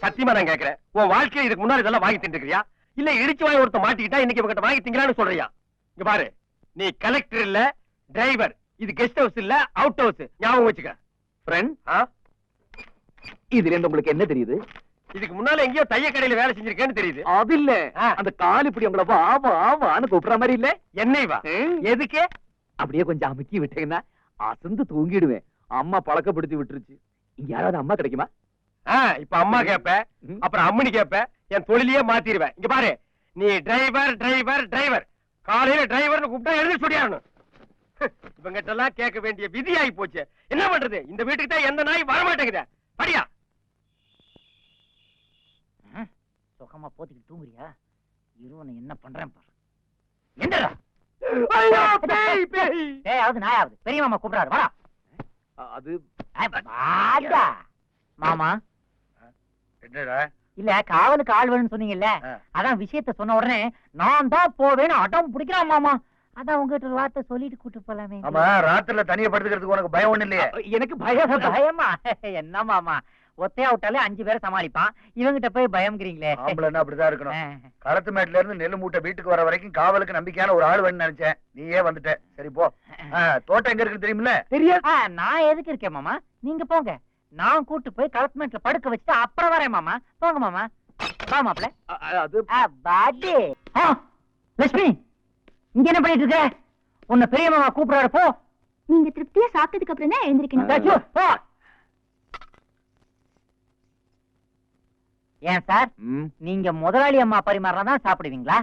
சத்தியமா நான் கேக்குறேன், உன் வாழ்க்கையில இதுக்கு முன்னாடி இதெல்லாம் வாங்கி தின்னுக்கிறியா? இல்ல இடிச்சு வாங்கி ஒருத்த மாட்டிக்கிட்டா இன்னைக்கு இவங்கிட்ட வாங்கி திங்கலான்னு சொல்றியா? இங்க பாரு, நீ கலெக்டர் இல்ல, டிரைவர். இது கெஸ்ட் ஹவுஸ் இல்ல, அவுட் ஹவுஸ். ஞாபகம் வச்சுக்க. ஃப்ரெண்ட், இதுல இருந்து உங்களுக்கு என்ன தெரியுது? இதுக்கு முன்னால எங்கேயோ தைய கடையில வேலை செஞ்சிருக்கேன்னு தெரியுது. அது இல்ல, அந்த கால் இப்படி உங்களை வா வா வான்னு கூப்பிடுற மாதிரி இல்ல? என்னை வா. எதுக்கு? அப்படியே கொஞ்சம் அமுக்கி விட்டீங்கன்னா அசந்து தூங்கிடுவேன். அம்மா பழக்கப்படுத்தி விட்டுருச்சு. இங்க யாராவது அம்மா கிடைக்குமா? இப்ப அம்மா கேப்ப, அப்புறம் அம்மனி கேப்ப, என் தொழிலையே மாத்திருவேன். இங்க பாரு, நீ டிரைவர் டிரைவர் டிரைவர். காலையில டிரைவர்னு கூப்பிட்டா எழுதி சொல்லியாரணும். இவங்கிட்ட எல்லாம் கேட்க வேண்டிய விதி ஆகி போச்சு. என்ன பண்றது? இந்த வீட்டுக்கு தான் எந்த நாய் வரமாட்டேங்குது. படியா சுகமா போத்திக்கிட்டு தூங்குறியா? இருவனை என்ன பண்றேன் பாரு. என்னடா? ஐயோ, பேய் பேய். ஏயாவது நாயாவது பெரிய மாமா கூப்பிடாரு, வாடா. அது வாடா. மாமா, என்னடா? இல்ல காவலுக்கு ஆள் வேணும்னு சொன்னீங்கல்ல, அதான் விஷயத்த சொன்ன உடனே நான் தான் போவேன்னு அடம் பிடிக்கிறான் மாமா. அதான் உங்ககிட்ட ஒரு வார்த்தை சொல்லிட்டு கூட்டு போலாமே. ஆமா, ராத்திரில தனியா படுத்துக்கிறதுக்கு உனக்கு பயம் ஒண்ணு இல்லையே? எனக்கு பயம். பயமா? என்ன மாமா, ஒத்தையா விட்டாலே 5 பேரை சமாளிப்பான். இவங்கிட்ட போய் பயம்ங்கிறீங்களே. ஆம்பளைன்னா அப்படிதான் இருக்கணும். களத்து மேட்ல இருந்து நெல்லு மூட்டை வீட்டுக்கு வர வரைக்கும் காவலுக்கு நம்பிக்கையான ஒரு ஆள் வேணும்னு நினைச்சேன். நீயே வந்துட்ட. சரி போ. தோட்டம் எங்க இருக்குன்னு தெரியுமில்ல? தெரியாது. நான் எதுக்கு இருக்கேன் மாமா? நீங்க போங்க. நான் கூட்டு போய் களத்துமேட்ல படுக்க வச்சுட்டு அப்புறம் வரேன் மாமா. போங்க மாமா. வா மாப்ள. அது பாட்டி. லட்சுமி, இங்க என்ன பண்ணிட்டு இருக்க? உன்னை பெரிய மாமா கூப்பிடுறாரு, போ. நீங்க திருப்தியா சாப்பிட்டதுக்கு அப்புறம் தான் எழுந்திருக்கணும். லட்சு, போ. ஏன் சார், நீங்க முதலாளி அம்மா பரிமாறதான் சாப்பிடுவீங்களா?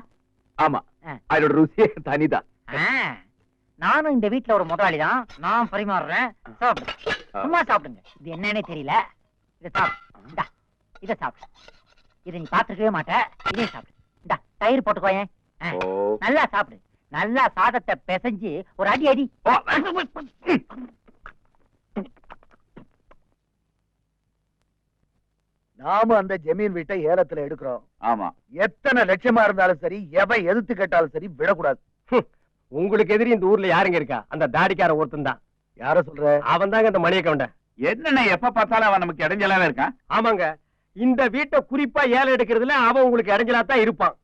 ஆமா, அதோட ருசியே தனிதான். நானும் இந்த வீட்டுல ஒரு முதலாளி தான். நான் பரிமாறுறேன், சாப்பிடு. சும்மா சாப்பிடுங்க. இது என்னன்னே தெரியல. இதை சாப்பிடு. இதை சாப்பிடு. இதை நீ பாத்துக்கவே மாட்ட. இதே சாப்பிடு. இந்தா தயிர் போட்டுக்கோயேன். நல்லா சாப்பிடு. நல்லா சாதத்தை பிசைஞ்சு ஒரு அடி அடி. நாம அந்த ஜமீன் வீட்டை ஏலத்துல எடுக்கிறோம். ஆமா, எத்தனை லட்சமா இருந்தாலும் சரி, எவன் எதிர்த்து கேட்டாலும் சரி, விடக்கூடாது. உங்களுக்கு எதிரி இந்த ஊர்ல யாருங்க இருக்கா? அந்த தாடிக்கார ஒருத்தன் தான். யார சொல்ற? அவன் தாங்க இந்த மணியை கவுண்ட. என்னண்ணே எப்ப பார்த்தாலும் அவன் நமக்கு இடைஞ்சலாவே இருக்கான். ஆமாங்க, இந்த வீட்டை குறிப்பா ஏலம் எடுக்கிறதுல அவன் உங்களுக்கு இடைஞ்சலா தான் இருப்பான்.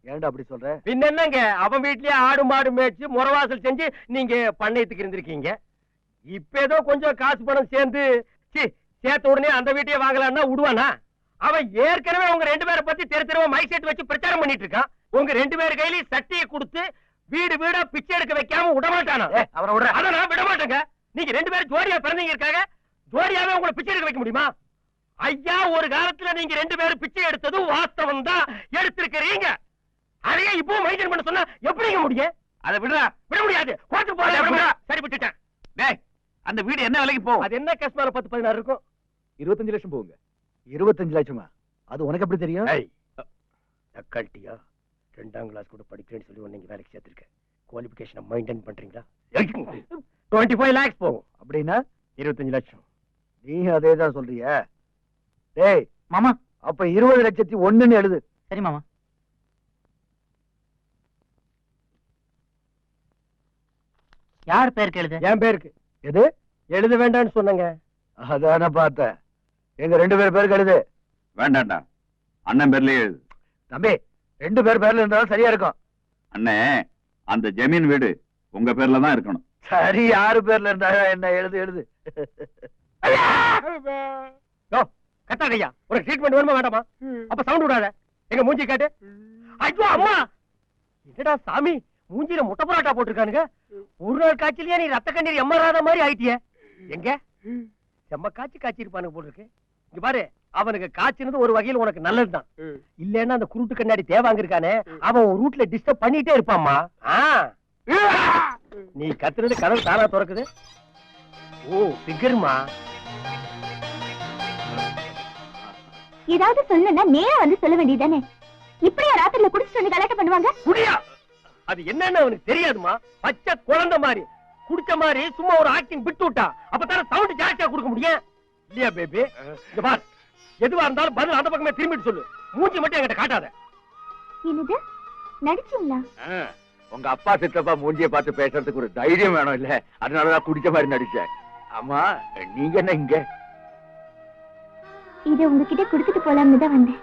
ஏன்டா அப்படி சொல்ற? பின்ன என்னங்க, அவன் வீட்லயே ஆடு மாடு மேய்ச்சு முறவாசல் செஞ்சு நீங்க பண்ணையத்துக்கு இருந்திருக்கீங்க. இப்ப ஏதோ கொஞ்சம் காசு பணம் சேர்த்த உடனே அந்த வீட்டையே வாங்கலாம்னா விடுவானா? அவன் ஏற்கனவே உங்க 2 பேரை பத்தி தெருவா மைக் செட் வச்சு பிரச்சாரம் பண்ணிட்டு இருக்கான். உங்க 2 பேர் கையிலயும் சட்டியை கொடுத்து வீடு வீடா பிச்சை எடுக்க வைக்காம விடமாட்டானா? அவரை விட. அத நான் விட மாட்டேங்க. நீங்க 2 பேரும் ஜோடியா பிறந்தீங்க இருக்காங்க. ஜோடியாவே உங்களை பிச்சை எடுக்க வைக்க முடியுமா? ஐயா, ஒரு காலத்துல நீங்க 2 பேரும் பிச்சை எடுத்தது வாஸ்தவம் தான், எடுத்திருக்கிறீங்க. அதையே இப்போ மெயின்டைன் பண்ண சொன்னா எப்படிங்க முடியும்? அதை விடுறா. விட முடியாது. கோர்ட்டு போறா. சரி விட்டுட்டேன். டேய், அந்த வீடு என்ன விலைக்கு போகும்? அது என்ன கேஸ் மேல 10-16 இருக்கும். 25 லட்சம் போகுங்க. 25 லட்சமா? அது உனக்கு எப்படி தெரியும்? தக்காளிட்டியா 2ஆம் கிளாஸ் கூட படிக்கிறேன்னு சொல்லி உன்னை இங்க வேலைக்கு சேர்த்திருக்கேன். குவாலிஃபிகேஷனை மெயின்டைன் பண்றீங்களா? 25 lakhs போகும். அப்படின்னா 25 லட்சம். நீ அதேதான் சொல்றிய? டேய் மாமா. அப்ப 20,01,000 எழுது. சரி மாமா. யார் பேருக்கு எழுது? என் பேருக்கு. எது? எழுத வேண்டாம்னு சொன்னங்க. அதான பார்த்தேன். எங்க 2 பேர் பேருக்கு எழுது. வேண்டாம்டா, அண்ணன் பேர்லயே எழுது. தம்பி, 2 பேர் பேர்ல இருந்தாலும் சரியா இருக்கும். அண்ணே, அந்த ஜமீன் வீடு உங்க பேர்ல தான் இருக்கணும். சரி, 6 பேர்ல இருந்தா என்ன? எழுது எழுது. கத்தாதையா, ஒரு ட்ரீட்மெண்ட் வேணுமா வேண்டாமா? அப்ப சவுண்ட் விடாத. எங்க மூஞ்சி காட்டு. ஐயோ அம்மா, என்னடா சாமி, மூஞ்சில முட்டை பரோட்டா போட்டிருக்கானுங்க. ஒரு நாள் காய்ச்சலையே நீ ரத்த கண்ணீர் எம்மராத மாதிரி ஆயிட்டிய. எங்க செம்ம காய்ச்சி இருப்பானுங்க போட்டிருக்கு. இங்க பாரு, அவனுக்கு காய்ச்சினது ஒரு வகையில் உனக்கு நல்லதுதான். இல்லன்னா அந்த குருட்டு கண்ணாடி தேவாங்க இருக்கானே, அவன் ஒரு ரூட்ல டிஸ்டர்ப் பண்ணிட்டே இருப்பாம்மா. நீ கத்துறது கதவு தானா திறக்குது. ஓ பிகர்மா. ஏதாவது சொல்லணும்னா நேரா வந்து சொல்ல வேண்டியதானே? இப்படியா ராத்திரில குடிச்சிட்டு வந்து கலாட்டம் பண்ணுவாங்க? குடியா? அது என்னன்னு அவனுக்கு தெரியாதுமா. பச்சை குழந்தை மாதிரி குடிச்ச மாதிரி சும்மா ஒரு ஆக்டிங் விட்டு விட்டா அப்பதான சவுண்ட் ஜாஸ்தியா கொடுக்க முடியும் இல்லையா பேபி? இங்க பார், எதுவா இருந்தாலும் பதில் அந்த பக்கமே திரும்பிட்டு சொல்லு. மூஞ்சி மட்டும் என்கிட்ட காட்டாத. என்னது நடிச்சீங்களா? உங்க அப்பா சித்தப்பா மூஞ்சிய பார்த்து பேசுறதுக்கு ஒரு தைரியம் வேணும் இல்ல? அதனாலதான் குடிச்ச மாதிரி நடிச்சேன். ஆமா, நீங்க என்ன இங்க? இதை உங்ககிட்ட கொடுத்துட்டு போலாம்னு தான் வந்தேன்.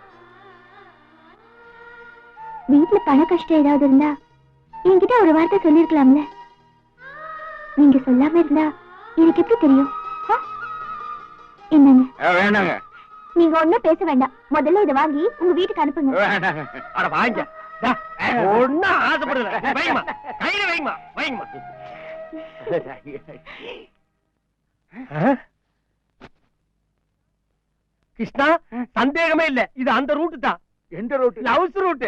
வீட்டுல பண கஷ்டம் ஏதாவது இருந்தா என்கிட்ட ஒரு வார்த்தை சொல்லிருக்கலாம்ல. நீங்க சொல்லாம இருந்தா எனக்கு எப்படி தெரியும்? என்னங்க? வேணாங்க. நீங்க ஒண்ணும் பேச வேண்டாம். முதல்ல இதை வாங்கி உங்க வீட்டுக்கு அனுப்புங்க. வேணாங்க. அட வாங்க. ஒண்ணு ஆசைப்படுற வைங்கம்மா, கையில வைங்கம்மா, வைங்கம்மா. கிருஷ்ணா, சந்தேகமே இல்ல, இது அந்த ரூட்டு தான். எந்த ரூட்? Loves root.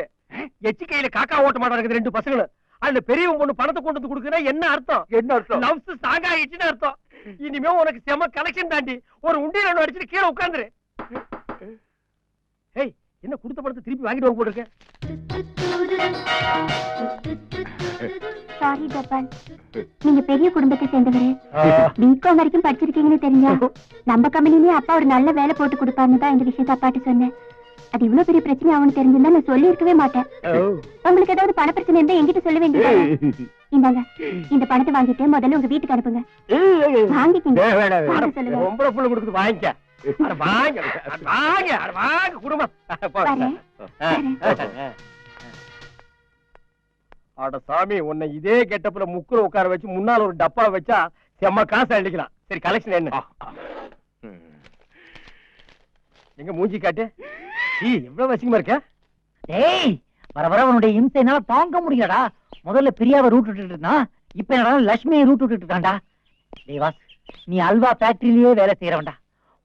எச்சி கையில காக்கா ஓட்ட மாட்டாங்க 2 பசங்களும். அதுல பெரியவன் பொண்ணு பணத்தை கொண்டு வந்து கொடுக்குறா. என்ன அர்த்தம்? என்ன அர்த்தம்? லவ்ஸ் ஸ்ட்ராங் ஆயிடுச்சுன்னு அர்த்தம். இனிமே உனக்கு செம கலெக்ஷன் தாண்டி. ஒரு உண்டியல் ஒண்ணு அடிச்சுட்டு கீழே உட்காந்துரு. ஏய், என்ன கொடுத்த பணத்தை திருப்பி வாங்கிட்டு வாங்க போட்டுருக்க? சாரி கோபால், நீங்க பெரிய குடும்பத்தை சேர்ந்தவரு. பிகாம் வரைக்கும் படிச்சிருக்கீங்கன்னு தெரிஞ்சா நம்ம கம்பெனிலேயே அப்பா ஒரு நல்ல வேலை போட்டு கொடுப்பாருன்னு தான் இந்த விஷயத்த அப்பாட்டு சொன்னேன். அது இவ்வளவு பெரிய பிரச்சனை அவனுக்கு தெரிஞ்சிருந்தா நான் சொல்லி இருக்கவே மாட்டேன். உங்களுக்கு ஏதாவது பண பிரச்சனை இருந்தா என்கிட்ட சொல்ல வேண்டியது. இந்தாங்க, இந்த பணத்தை வாங்கிட்டு முதல்ல உங்க வீட்டுக்கு அனுப்புங்க. வாங்கிக்கிங்க. ரொம்ப புள்ள கொடுக்குது, வாங்கிக்க. அட வாங்க அட வாங்க அட வாங்க குடும்பம் வரேன். வரேன். அட சாமி உன்னை இதே கெட்டப்புல முக்குல உட்கார வச்சு முன்னால ஒரு டப்பா வச்சா செம்ம காசு அடிக்கலாம். சரி கலெக்ஷன் என்ன? எங்க மூஞ்சி காட்டு. எவ்வளவு வசிக்கமா இருக்க? டேய் வர வர உன்னுடைய இம்சை என்னால தாங்க முடியலடா. முதல்ல பிரியாவை ரூட் விட்டுட்டு இருந்தான், இப்ப என்னடா லட்சுமியை ரூட் விட்டுட்டு இருக்கான்டா. டேய் வாஸ், நீ அல்வா ஃபேக்டரியிலேயே வேலை செய்யறவன்டா.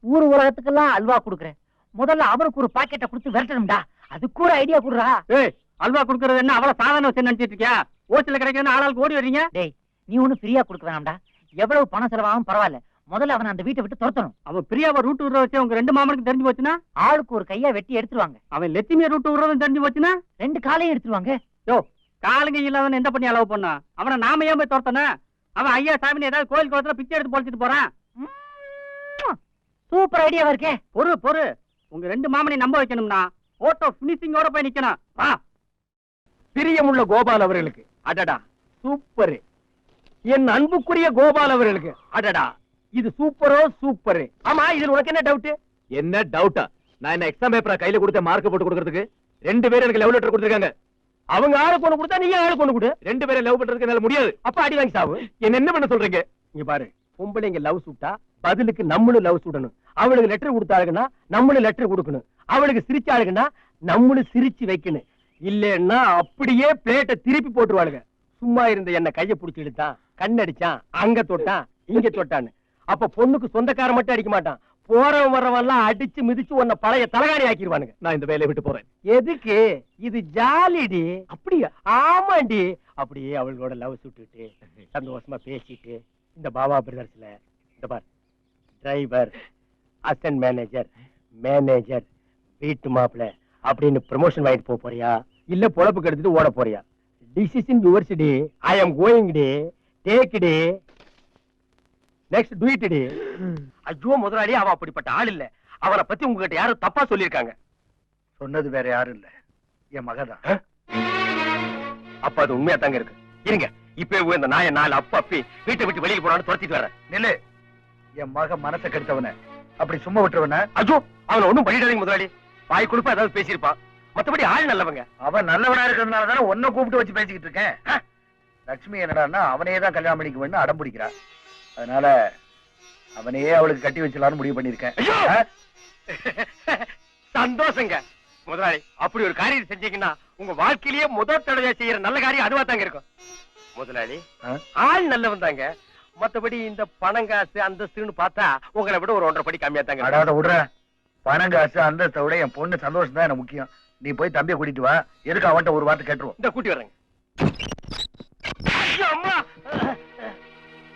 ஊர் உலகத்துக்கெல்லாம் அல்வா குடுக்குற, முதல்ல அவனுக்கு ஒரு பாக்கெட்டை கொடுத்து விரட்டணும்டா. அதுக்கு ஒரு ஐடியா குடுறா. ஏய் அல்வா குடுக்கறது என்ன அவ்வளவு சாதாரண விஷயம் நினைச்சிட்டு இருக்கியா? ஓசில கிடைக்கிறதுன்னு ஆளாளுக்கு ஓடி வர்றீங்க. டேய் நீ ஒண்ணு ஃப்ரீயா கொடுக்க வேணாம்டா. எவ்வளவு பணம் செலவாகும் பரவாயில்ல, முதல்ல அவனை அந்த வீட்டை விட்டு துரத்தணும். அவன் பிரியாவை ரூட் விடுற வச்சு உங்க 2 மாமனுக்கு தெரிஞ்சு போச்சுன்னா, ஆளுக்கு ஒரு கையா வெட்டி எடுத்துருவாங்க. அவன் லட்சுமியை ரூட் விடுறதும் தெரிஞ்சு போச்சுன்னா, 2 காலையும் எடுத்துருவாங்க. யோ காலுங்க இல்லாதவன் எந்த பண்ணி அளவு பண்ணா? அவனை நாம ஏன் போய் துரத்தன? அவன் ஐயா சாமின்னு ஏதாவது கோயில் குளத்துல பிச்சை எடுத்து பொழைச்சிட்டு போறான். சூப்பர் ஐடியாவா இருக்கே. பொறு உங்க 2 மாமனை நம்ப வைக்கணும்னா போட்டோ பினிஷிங்கோட போய் நிக்கணும். வா. பிரியமுள்ள கோபால் அவர்களுக்கு அடடா சூப்பர். என் அன்புக்குரிய கோபால் அவர்களுக்கு அடடா இது சூப்பரோ சூப்பர். ஆமா இதுல உனக்கு என்ன டவுட்? என்ன டவுட்டா? நான் என்ன எக்ஸாம் பேப்பரா கையில கொடுத்த மார்க் போட்டு கொடுக்கறதுக்கு? 2 பேரும் எனக்கு லவ் லெட்டர் கொடுத்திருக்காங்க. அவங்க ஆளுக்கு ஒண்ணு கொடுத்தா நீங்க ஆளுக்கு ஒண்ணு கொடு. 2 பேரும் லவ் பண்றதுக்கு என்னால முடியாது. அப்ப அடி வாங்கி சாவு. என்ன பண்ண சொல்றீங்க? இங்க பாரு, பொம்பளைங்க லவ் சுட்டா பதிலுக்கு நம்மளும் லவ் சுடணும். அவளுக்கு லெட்டர் கொடுத்தாளுங்கன்னா நம்மளும் லெட்டர் கொடுக்கணும். அவளுக்கு சிரிச்சாளுங்கன்னா நம்மளும் சிரிச்சு வைக்கணும். இல்லன்னா அப்படியே பிளேட்டை திருப்பி போட்டுருவாளுங்க. சும்மா இருந்த என்ன கைய புடிச்சு இழுத்தான், கண்ணடிச்சான், அங்க தொட்டான், இங்க தொட்டான்னு. அப்ப பொண்ணுக்கு சொந்தக்கார மட்டும் அடிக்க மாட்டான், போறவன் வர்றவன் எல்லாம் அடிச்சு மிதிச்சு உன்னை பழைய தலகாணி ஆக்கிடுவானுங்க. நான் இந்த வேலையை விட்டு போறேன். எதுக்கு? இது ஜாலிடி. அப்படியா? ஆமாண்டி. அப்படியே அவளோட லவ் சுட்டுட்டு சந்தோஷமா பேசிட்டு இந்த பாபா பிரதர்ஸ்ல இந்த பார் டிரைவர், அசிஸ்டன்ட் மேனேஜர், மேனேஜர், வீட்டு மாப்பிள்ள அப்படின்னு ப்ரமோஷன் வாங்கிட்டு போக போறியா இல்ல பொழப்பு கெடுத்துட்டு ஓட போறியா? டிசிஷன் யுவர்ஸ் டி. ஐ அம் கோயிங் டி. டேக் டி. நெக்ஸ்ட் டு இட் டி. ஐயோ முதலாளி அவன் அப்படிப்பட்ட ஆள் இல்ல. அவனை பத்தி உங்ககிட்ட யாரும் தப்பா சொல்லிருக்காங்க. சொன்னது வேற யாரும் இல்ல, என் மகதான். அப்ப அது உண்மையா தாங்க இருக்கு. இருங்க இப்ப இந்த நாயை 4 அப்பி வீட்டை விட்டு வெளியில போறான்னு துரத்திட்டு வரேன். நில்லு. என் மக மனசை கெடுத்தவன அப்படி சும்மா விட்டுருவன? ஐயோ அவனை ஒண்ணும் பண்ணிடாதீங்க முதலாளி. வாய் குழுப்பா ஏதாவது பேசியிருப்பான். மத்தபடி ஆள் நல்லவங்க. அவன் நல்லவனா இருக்கிறதுனால தானே உன்னை கூப்பிட்டு வச்சு பேசிக்கிட்டு இருக்கேன். லட்சுமி என்னடான்னா அவனையே தான் கல்யாணம் பண்ணிக்குவேன்னு அடம் பிடிக்கிறா. அதனால அவனையே அவளுக்கு கட்டி வச்சலான்னு முடிவு பண்ணிருக்கேன். சந்தோஷங்க முதலாளி. அப்படி ஒரு காரியம் செஞ்சீங்கன்னா உங்க வாழ்க்கையிலேயே முதல் தடவை செய்யற நல்ல காரியம் அதுவா தாங்க இருக்கும். முதலாளி ஆள் நல்லவன் தாங்க. மத்தபடி இந்த பணம் காசு அந்தஸ்துன்னு பார்த்தா உங்களை விட ஒரு 1.5 படி கம்மியா தாங்க. அடாத விடுற. பணம் காசு அந்தஸ்தை விட என் பொண்ணு சந்தோஷம் தான் எனக்கு முக்கியம். நீ போய் தம்பியை கூட்டிட்டு வா. எதுக்கு அவன்கிட்ட ஒரு வார்த்தை கேட்டுருவோம். இந்த கூட்டி வர்றேங்க. ஐயோ, அம்மா.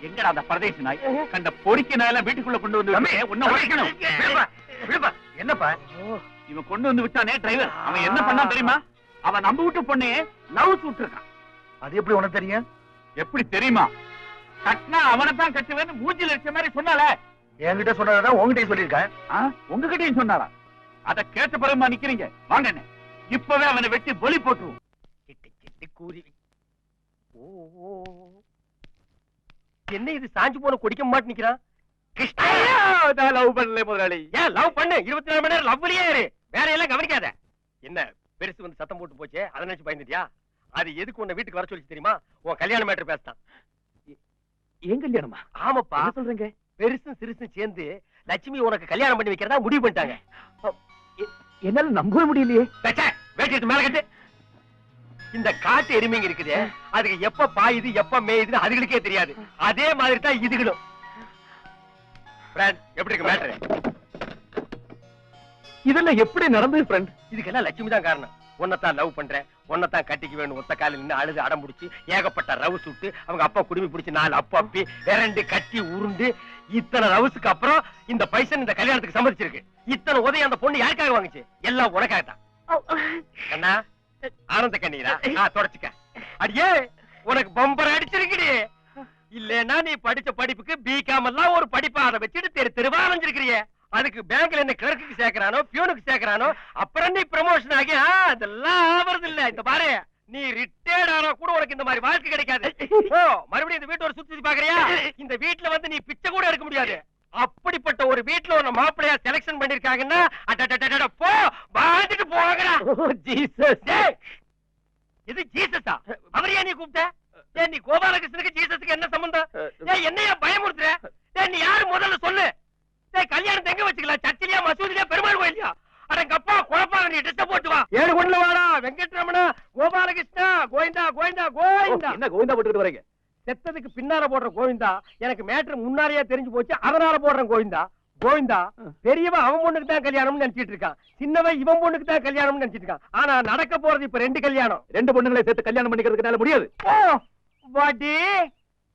எங்கடா அந்த பரதேசி நாய்? கண்ட பொறிக்க நாயெல்லாம் வீட்டுக்குள்ள கொண்டு வந்து தம்பி, உன்னை உடைக்கணும். விடுப்பா, விடுப்பா. என்னப்பா? இவன் கொண்டு வந்து விட்டானே டிரைவர், அவன் என்ன பண்ணான் தெரியுமா? அவன் நம்ம வீட்டு பொண்ணே லவ் சுட்டிருக்கான். அது எப்படி உனக்கு தெரியும்? எப்படி தெரியுமா? கட்டினா அவனை தான் கட்டுவேன்னு மூஞ்சில அடிச்ச மாதிரி சொன்னால. என்கிட்ட சொன்னதான் உங்ககிட்ட சொல்லியிருக்கேன். உங்ககிட்டயும் சொன்னாரா? அத கேட்ட பிறகுமா நிக்கிறீங்க? வாங்க என்ன இப்பவே அவனை வெட்டி பொலி போட்டுருவோம். கூறி என்ன இது சாஞ்சு போன குடிக்க மாட்டு நிக்கிறான்? லவ் பண்ணல முதலாளி. ஏன் லவ் பண்ணு, 24 மணி நேரம் லவ்லயே இரு. வேற எல்லாம் கவனிக்காத. என்ன பெருசு வந்து சத்தம் போட்டு போச்சே, அதை நினைச்சு பயந்துட்டியா? அது எதுக்கு உன்னை வீட்டுக்கு வர சொல்லி தெரியுமா? உன் கல்யாண மேட்டர் பேசிட்டான். என் கல்யாணமா? ஆமாப்பா. என்ன சொல்றீங்க? பெருசும் சிறுசும் சேர்ந்து லட்சுமி உனக்கு கல்யாணம் பண்ணி வைக்கிறதா முடிவு பண்ணிட்டாங்க. என்னால நம்பவே முடியலையே. வேட்டி மேல கட்டு. இந்த காட்டு எருமைங்க இருக்குது, அதுக்கு எப்ப பாயுது எப்ப மேயுதுன்னு அதுகளுக்கே தெரியாது. அதே மாதிரி தான் இதுகளும். எப்படி இருக்கு மேட்டர்? இதெல்லாம் எப்படி நடந்தது ஃப்ரெண்ட்? இதுக்கெல்லாம் லட்சுமி தான் காரணம். உன்னைத்தான் லவ் பண்றேன், உன்னைத்தான் கட்டிக்கு வேணும் ஒத்த காலில் நின்று அழுது அடம் பிடிச்சி ஏகப்பட்ட ரவு சுட்டு அவங்க அப்பா குடுமி பிடிச்சி 4 அப்பா அப்பி விரண்டு கட்டி உருண்டு இத்தனை ரவுசுக்கு அப்புறம் இந்த பைசன் இந்த கல்யாணத்துக்கு சம்மதிச்சிருக்கு. இத்தனை உதவி அந்த பொண்ணு யாருக்காக வாங்குச்சு? எல்லாம் உனக்காகத்தான். அண்ணா ஆனந்த கண்ணீரா தொடச்சுக்க. அடியே உனக்கு பம்பர் அடிச்சிருக்கடி. இல்லன்னா நீ படிச்ச படிப்புக்கு பிகாம் எல்லாம் ஒரு படிப்பா அதை வச்சுட்டு தெரு தெருவா அலைஞ்சிருக்கிறிய. அதுக்கு பேங்க்ல என்ன கிளர்க்கு சேர்க்கறானோ பியூனுக்கு சேர்க்கறானோ அப்புறம் நீ ப்ரமோஷன் ஆகி அதெல்லாம் ஆவறது இல்ல. இந்த பாரு நீ ரிட்டையர்ட் ஆனா கூட உனக்கு இந்த மாதிரி வாழ்க்கை கிடைக்காது. ஓ மறுபடியும் இந்த வீட்டு ஒரு சுத்தி பாக்குறியா? இந்த வீட்டுல வந்து நீ பிச்சை கூட எடுக்க முடியாது. அப்படிப்பட்ட ஒரு வீட்டுல உன்ன மாப்பிள்ளையா அடடடடட, போ வாழ்ந்துட்டு போங்கடா. ஜீசஸ் டேய், இது ஜீசஸா? அவரையா நீ கூப்பிட்ட? டேய், நீ கோபாலகிருஷ்ணனுக்கு ஜீசஸுக்கு என்ன சம்பந்தம்? டேய், என்னையா பயமுறுத்துற? டேய், நீ யாரு முதல்ல சொல்லு. டேய், கல்யாணம் எங்க வச்சுக்கலாம்? சர்ச்சிலியா, மசூதிலியா, பெருமாள் கோயிலியா? அடங்கப்பா, குழப்பாங்க, நீ ட்ரெஸ் போட்டு வா. ஏழு கொண்டுல வாடா. வெங்கட்ரமணா, கோபாலகிருஷ்ணா, கோவிந்தா கோவிந்தா கோவிந்தா. என்ன கோவிந்தா போட்டுட்டு வரீங்க? செத்ததுக்கு பின்னால போடுற கோவிந்தா எனக்கு மேட்ரு முன்னாடியே தெரிஞ்சு போச்சு, அதனால போடுறேன் கோவிந்தா. கோவிந்தா, பெரியவன் அவன் பொண்ணுக்கு தான் கல்யாணம்னு நினைச்சிட்டு இருக்கான், சின்னவன் இவன் பொண்ணுக்கு தான் கல்யாணம்னு நினைச்சிட்டு இருக்கான். ஆனா நடக்க போறது இப்ப 2 கல்யாணம். 2 பொண்ணுங்களை சேர்த்து கல்யாணம் பண்ணிக்கிறதுக்கு முடியாது. ஓ வாடி,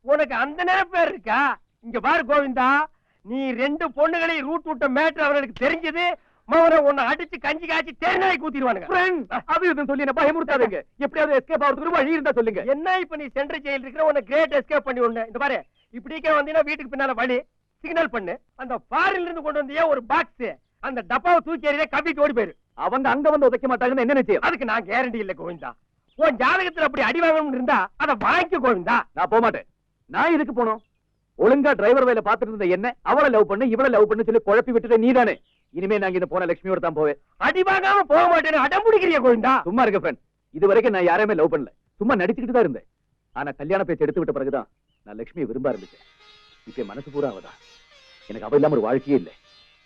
உனக்கு அந்த நினைப்பேர் இருக்கா? இங்க பாரு கோவிந்தா, நீ 2 பொண்ணுகளையும் ரூட் விட்ட மேட்ரு அவனுக்கு தெரிஞ்சது, மவனை உன்னை அடிச்சு கஞ்சி காய்ச்சி தேர்நாய் கூத்திடுவானுங்க. அது இதுன்னு சொல்லி என்ன பயமுறுத்தாதீங்க. எப்படியாவது எஸ்கேப் ஆகிறதுக்கு ஒரு வழி இருந்தா சொல்லுங்க. என்ன இப்ப நீ சென்ட்ரல் ஜெயில் இருக்கிற, உன்னை கிரேட் எஸ்கேப் பண்ணி உடனே இந்த பாரு, இப்படிக்கே வந்தீங்கன்னா வீட்டுக்கு பின்னால வழி சிக்னல் பண்ணு. அந்த ஃபாரின்ல இருந்து கொண்டு வந்தியா ஒரு பாக்ஸ், அந்த டப்பாவை தூக்கி எறிய கவிட்டு ஓடி போயிரு. அவங்க அங்க வந்து உதைக்க மாட்டாங்கன்னு என்ன நிச்சயம்? அதுக்கு நான் கேரண்டி இல்ல கோவிந்தா. உன் ஜாதகத்துல அப்படி அடி வாங்கணும்னு இருந்தா அதை வாங்கிக்க கோவிந்தா. நான் போக மாட்டேன். நான் இதுக்கு போனோம். ஒழுங்கா டிரைவர் வேலை பார்த்துட்டு இருந்த என்ன அவளை லவ் பண்ணு இவளை லவ் பண்ணு சொல்லி குழப்பி விட்டுட்டு நீதானே. இனிமே நாங்க இந்த போன லட்சுமியோட தான் போவேன். அடி வாங்காம போக மாட்டேன்னு அடம் பிடிக்கிறிய கோவிந்தா. சும்மா இருக்க ஃப்ரெண்ட். இது வரைக்கும் நான் யாரையுமே லவ் பண்ணல, சும்மா நடிச்சுக்கிட்டு தான் இருந்தேன். ஆனா கல்யாண பேச்சு எடுத்து விட்ட பிறகுதான் நான் லட்சுமியை விரும்ப ஆரம்பிச்சேன். இப்ப மனசு பூரா அவதான். எனக்கு அவ இல்லாம ஒரு வாழ்க்கையே இல்லை.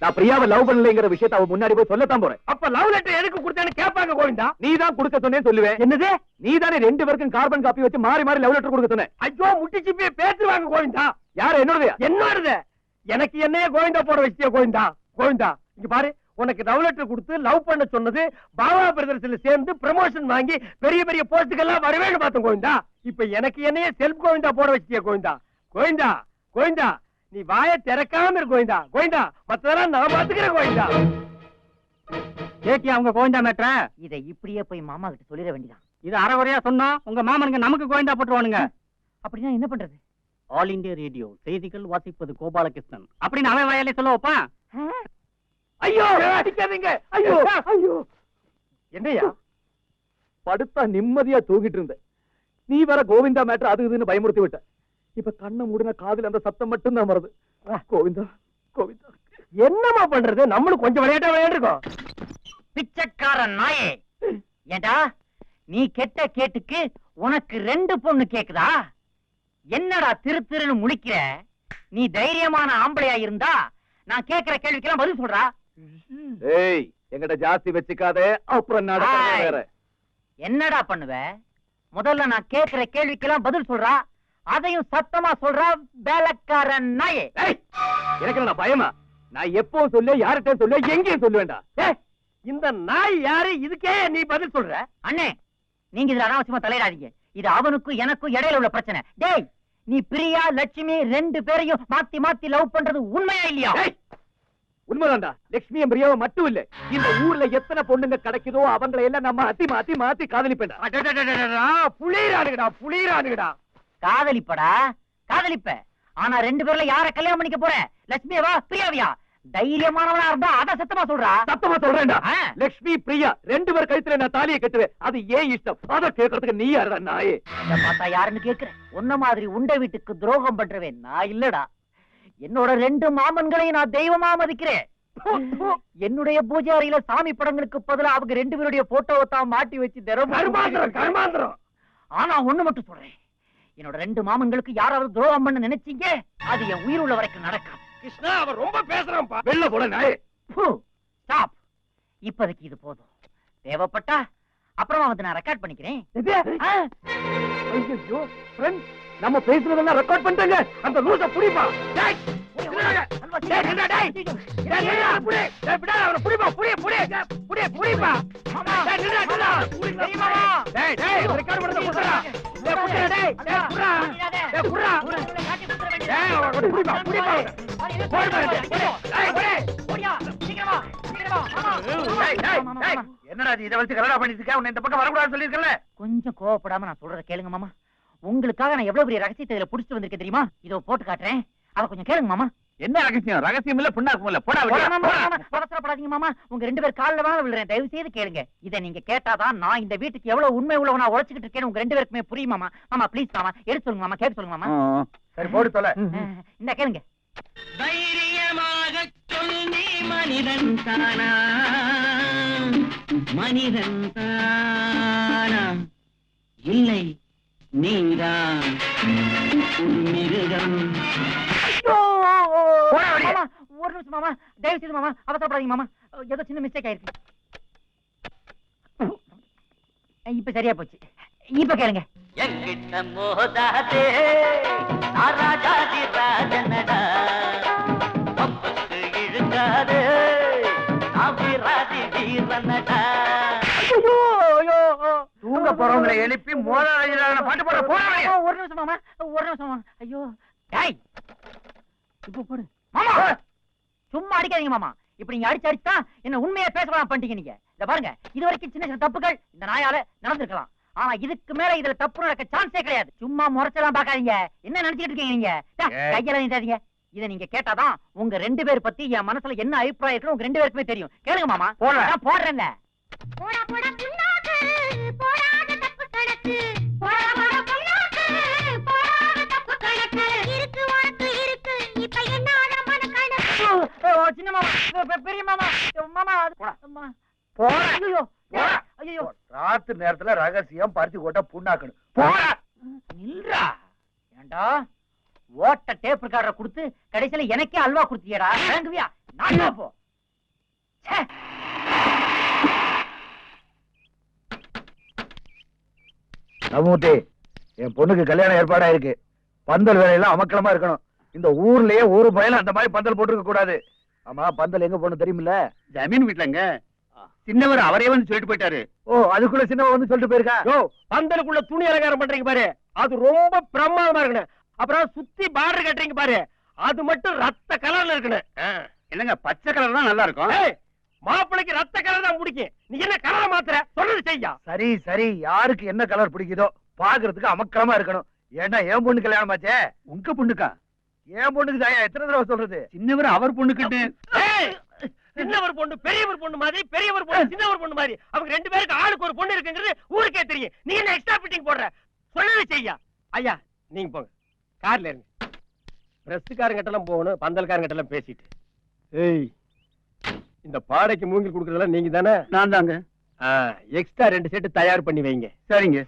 நான் பிரியாவை லவ் பண்ணலைங்கிற விஷயத்தை அவ முன்னாடி போய் சொல்லத்தான் போறேன். அப்ப லவ் லெட்டர் எதுக்கு கொடுத்தான்னு கேட்பாங்க கோவிந்தா. நீ தான் கொடுக்க சொன்னேன்னு சொல்லுவேன். என்னது? நீ தானே 2 பேருக்கும் கார்பன் காப்பி வச்சு மாறி மாறி லவ் லெட்டர் கொடுக்க சொன்னேன். ஐயோ, முட்டிச்சு போய் பேசுவாங்க கோவிந்தா. யார்? என்னோடயா? என்னோடது. எனக்கு என்னைய கோவிந்தா போட வச்சியா கோவிந்தா. கோவிந்தா, இங்க பாரு, உனக்கு லவ் லெட்டர் கொடுத்து லவ் பண்ண சொன்னது பாபா பிரதர்ஸ்ல சேர்ந்து ப்ரமோஷன் வாங்கி பெரிய பெரிய போஸ்டுக்கெல்லாம் வரவேன்னு பார்த்தோம் கோவிந்தா. இப்ப எனக்கு என்னைய செல்ஃப் கோவிந்தா போட வச்சியா கோவிந்தா. கோவிந்தா கோவிந்தா, நீ வாயை திறக்காம இரு கோவிந்தா. கோவிந்தா, மத்ததெல்லாம் நான் பாத்துக்கிறேன் கோவிந்தா. கேட்டியா அவங்க கோவிந்தா மேட்ர? இதை இப்படியே போய் மாமா கிட்ட சொல்லிட வேண்டியதான். இது அரைகுறையா சொன்னா உங்க மாமனுங்க நமக்கு கோவிந்தா போட்டுருவானுங்க. அப்படின்னா என்ன பண்றது? ஆல் இந்தியா ரேடியோ செய்திகள் வாசிப்பது கோபாலகிருஷ்ணன் அப்படின்னு அவன் வாயாலே சொல்ல வைப்பான். ஐயோ அடிக்காதீங்க. ஐயோ ஐயோ. என்னையா படுத்தா நிம்மதியா தூங்கிட்டு இருந்தேன். நீ வேற கோவிந்தா மேட்டர் அது இதுன்னு பயமுறுத்தி விட்ட. இப்ப கண்ணை மூடின காதுல அந்த சத்தம் மட்டும் தான் வருது. கோவிந்தா கோவிந்தா. என்னமா பண்றது? நம்மளும் கொஞ்சம் விளையாட்டா விளையாடுறோம். பிச்சைக்காரன் நாயே, ஏண்டா நீ கெட்ட கேட்டுக்கு உனக்கு 2 பொண்ணு கேக்குதா? என்னடா திரு திருன்னு முழிக்கிற? நீ தைரியமான ஆம்பளையா இருந்தா நான் கேக்குற கேள்விக்கெல்லாம் பதில் சொல்றா. ஏய், எங்கட ஜாஸ்தி வச்சுக்காதே, அப்புறம் நடக்கிறது வேற. என்னடா பண்ணுவ? முதல்ல நான் கேக்குற கேள்விக்கெல்லாம் பதில் சொல்றா, அதையும் சத்தமா சொல்றா வேலைக்காரன் நாயே. எனக்கு என்ன பயமா? நான் எப்பவும் சொல்ல, யார்கிட்ட சொல்ல, எங்கேயும் சொல்லுவேண்டா. இந்த நாய் யாரு? இதுக்கே நீ பதில் சொல்ற? அண்ணே, நீங்க இதுல அனாவசியமா தலையிடாதீங்க. இது அவனுக்கும் எனக்கும் இடையில உள்ள பிரச்சனை. டேய், நீ பிரியா லட்சுமி 2 பேரையும் மாத்தி மாத்தி லவ் பண்றது உண்மையா இல்லையா? உண்மைதான்டா. லட்சுமியும் பிரியாவை மட்டும் இல்ல, இந்த ஊர்ல எத்தனை பொண்ணுங்க கிடைக்குதோ அவங்களை எல்லாம் நம்ம அத்தி மாத்தி மாத்தி காதலிப்பேன்டா. புளிரானுங்கடா புளிரானுங்கடா. காதலிப்படா, காதலிப்ப. ஆனா 2 பேர்ல யார கல்யாணம் பண்ணிக்க போற? லட்சுமியவா பிரியாவியா? தைரியமானவனா இருந்தா அத சத்தமா சொல்றா. சத்தமா சொல்றேன்டா. லட்சுமி பிரியா 2 பேர் கழுத்துல நான் தாலியை கட்டுவேன். அது ஏன் இஷ்டம்? அத கேக்குறதுக்கு நீ யாருடா நாயே? பார்த்தா யாருன்னு கேக்குற? உன்ன மாதிரி உண்ட வீட்டுக்கு துரோகம் பண்றவேன் நான் இல்லடா. என்னோட 2 மாமன்களையும் நான் தெய்வமா மதிக்கிறேன். என்னுடைய பூஜை அறையில சாமி படங்களுக்கு பதிலா அவங்க 2 பேருடைய போட்டோவை தான் மாட்டி வச்சு கர்மாந்திரம். ஆனா ஒண்ணு மட்டும் சொல்றேன், என்னோட 2 மாமன்களுக்கு யாராவது துரோகம் பண்ண நினைச்சீங்க, அது என் உயிர் உள்ள வரைக்கும் நடக்காது. கிருஷ்ணா, அவன் ரொம்ப பேசுறான்ப்பா. வெளில போட நாயே. ஸ்டாப். இப்போதைக்கு இது போதும். தேவைப்பட்டா அப்புறமா வந்து நான் ரெக்கார்ட் பண்ணிக்கிறேன். ஐயோ ஃப்ரெண்ட், நம்ம பேசுறதெல்லாம் ரெக்கார்ட் பண்ணிட்டாங்க. அந்த லூச புடிப்பா. டேய் என்னடா இதை வச்சு கலடா பண்ணிட்டு இருக்க? உன்னை இந்த பக்கம் வரக்கூடாதுன்னு சொல்லிருக்கல. கொஞ்சம் கோவப்படாம நான் சொல்றத கேளுங்க மாமா. உங்களுக்காக நான் எவ்வளவு பெரிய ரகசியத்தை இதுல புடிச்சிட்டு வந்திருக்கேன் தெரியுமா? இதோ போட்டு காட்டுறேன், அத கொஞ்சம் கேளுங்க மாமா. என்ன ரகசியம்? ரகசியம் இல்ல, புண்ணாக்கும் இல்ல. போடா அவசரப்படாதீங்க மாமா. உங்க 2 பேர் கால்ல வேணா விழுறேன், தயவு செய்து கேளுங்க. இதை நீங்க கேட்டாதான் நான் இந்த வீட்டுக்கு எவ்வளவு உண்மை உள்ளவனா உழைச்சிட்டு இருக்கேன்னு உங்க 2 பேருக்குமே புரியும் மாமா. மாமா ப்ளீஸ் மாமா, எடுத்து சொல்லுங்க மாமா, கேட்க சொல்லுங்க மாமா. சரி போடு தொலை. இந்த கேளுங்க. தைரியமாக சொல் நீ மனிதன் தானா மனிதன் தானா இல்லை நீதான் ஒரு மிருகம். வெளியே. ஒரு நிமிஷம் மாமா, தயவு செய்து மாமா அவசரப்படாதீங்க மாமா, ஏதோ சின்ன மிஸ்டேக் ஆயிருக்கு. இப்ப சரியா போச்சு. இப்ப கேளுங்க. என்கிட்ட மோதாதே ராஜாதி ராஜனடா, பம்புக்கு இழுக்காதே அபிராதி வீரனடா. தூங்க போறவங்களை எழுப்பி மோதாத பாட்டு போட போறாங்க. ஒரு நிமிஷம் மாமா, ஒரு நிமிஷம் மாமா. ஐயோ டேய், இப்ப போடு மாமா. சும்மா அடிக்காதீங்க மாமா. இப்ப நீங்க அடிச்சு தான் என்ன உண்மையா பேசலாம் பண்ணிட்டீங்க நீங்க. இத பாருங்க, இது வரைக்கும் சின்ன சின்ன தப்புகள் இந்த நாயால நடந்திருக்கலாம். ஆனா இதுக்கு மேல இதுல தப்பு நடக்க சான்ஸே கிடையாது. சும்மா முறைச்சலாம் பாக்காதீங்க. என்ன நினைச்சிட்டு இருக்கீங்க நீங்க? கையெல்லாம் நீட்டாதீங்க. இத நீங்க கேட்டாதான் உங்க 2 பேர் பத்தி என் மனசுல என்ன அபிப்பிராயம் இருக்குன்னு உங்க 2 பேருக்குமே தெரியும். கேளுங்க மாமா. போடுறேன். போடா போடா புண்ணாக்கு, போடாத தப்பு கணக்கு. போடா போடா புண்ணாக்கு, போடாத தப்பு கணக்கு. இருக்கு உனக்கு இருக்கு, இப்ப என்னால மனக்கணக்கு. சின்ன மாமா, பெரிய மாமா, மாமா போடா. ஐயோ போடா. ஐயோ ராத்திரி நேரத்துல ரகசியம் பருத்தி கொட்ட புண்ணாக்கணும். போடா. நில்றா. ஏண்டா ஓட்ட டேப் ரெக்கார்டரை கொடுத்து கடைசியில எனக்கே அல்வா கொடுத்தியடா. வாங்குவியா? நான் போ. ச்சே. நவமூர்த்தி, என் பொண்ணுக்கு கல்யாணம் ஏற்பாடா இருக்கு. பந்தல் வேலையெல்லாம் அமக்கலமா இருக்கணும். இந்த ஊர்லயே ஒரு பயல அந்த மாதிரி பந்தல் போட்டுக்க கூடாது. ஆமா, பந்தல் எங்க போகணும் தெரியுமில்ல? ஜமீன் வீட்டுலங்க. சின்னவர் அவரே வந்து சொல்லிட்டு போயிட்டாரு. ஓ, அதுக்குள்ள சின்னவ வந்து சொல்லிட்டு போயிருக்கா. யோ, பந்தலுக்குள்ள துணி அலங்காரம் பண்றீங்க பாரு, அது ரொம்ப பிரமாதமா இருக்கணும். அப்புறம் சுத்தி பார்டர் கட்டுறீங்க பாரு, அது மட்டும் ரத்த கலர்ல இருக்கணும். என்னங்க பச்சை கலர் தான் நல்லா இருக்கும். ஏய், மாப்பிளைக்கு ரத்த கலர் தான் பிடிக்கும். நீ என்ன கலரை மாத்துற? சொல்றது செய்யா. சரி சரி, யாருக்கு என்ன கலர் பிடிக்குதோ பாக்குறதுக்கு அமக்கலமா இருக்கணும். ஏன்னா என் பொண்ணு கல்யாணம் ஆச்சே. உங்க பொண்ணுக்கா? என் பொண்ணுக்கு தாயா எத்தனை தடவை சொல்றது? சின்னவர் அவர் பொண்ணுக்கிட்டு. ஏய், சின்னவர் பொண்ணு பெரியவர் பொண்ணு மாதிரி, பெரியவர் பொண்ணு சின்னவர் பொண்ணு மாதிரி. அவங்க 2 பேருக்கு ஆளுக்கு ஒரு பொண்ணு இருக்குங்கிறது ஊருக்கே தெரியும். நீ என்ன எக்ஸ்ட்ரா ஃபிட்டிங் போடுற? சொல்லவே செய்யா. ஐயா நீங்க போங்க, கார்ல இருங்க. பிரஸ்காரங்கிட்ட எல்லாம் போகணும், பந்தல்காரங்கிட்ட எல்லாம் பேசிட்டு. ஏய், இந்த பாடைக்கு மூங்கில் கொடுக்கறதெல்லாம் நீங்க தானே? நான் தாங்க. எக்ஸ்ட்ரா 2 செட் தயார் பண்ணி வைங்க. சரிங்க.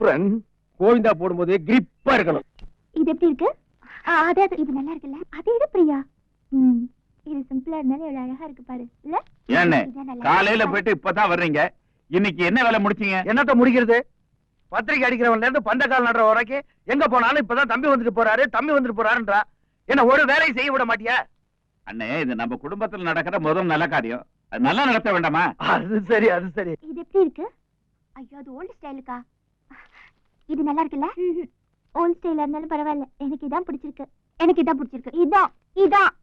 கோவிந்தா போடும்போது கிரிப்பா இருக்கணும். இது எப்படி இருக்கு? அது இது நல்லா இருக்குல்ல? அது எது பிரியா? இது சிம்பிளா இருந்தாலும் எவ்வளவு அழகா இருக்கு பாரு. இல்ல ஏன்னு இதான் நல்லா காலையில இருக்கு. போயிட்டு இப்பதான் வர்றீங்க. இன்னைக்கு என்ன வேலை முடிச்சீங்க? என்னத்த முடிக்கிறது? பத்திரிக்கை அடிக்கிறவன்ல இருந்து பந்தக்கால் நடுற வரைக்கும் எங்க போனாலும் இப்பதான் தம்பி வந்துட்டு போறாரு, தம்பி வந்துட்டு போறாருன்றா. என்ன ஒரு வேலையை செய்ய விட மாட்டியா? அண்ணே, இது நம்ம குடும்பத்துல நடக்கிற முதல் நல்ல காரியம். அது நல்லா நடத்த வேண்டாமா? அது சரி, அது சரி. இது எப்படி இருக்கு? ஐயோ, அது ஓல்ட் ஸ்டைலுக்கா. இது நல்லா இருக்குல்ல? ஓல்ட் ஸ்டைலா இருந்தாலும் பரவாயில்ல, எனக்கு இதான் பிடிச்சிருக்கு. எனக்கு இதான் பிடிச்சிருக்கு. இதான்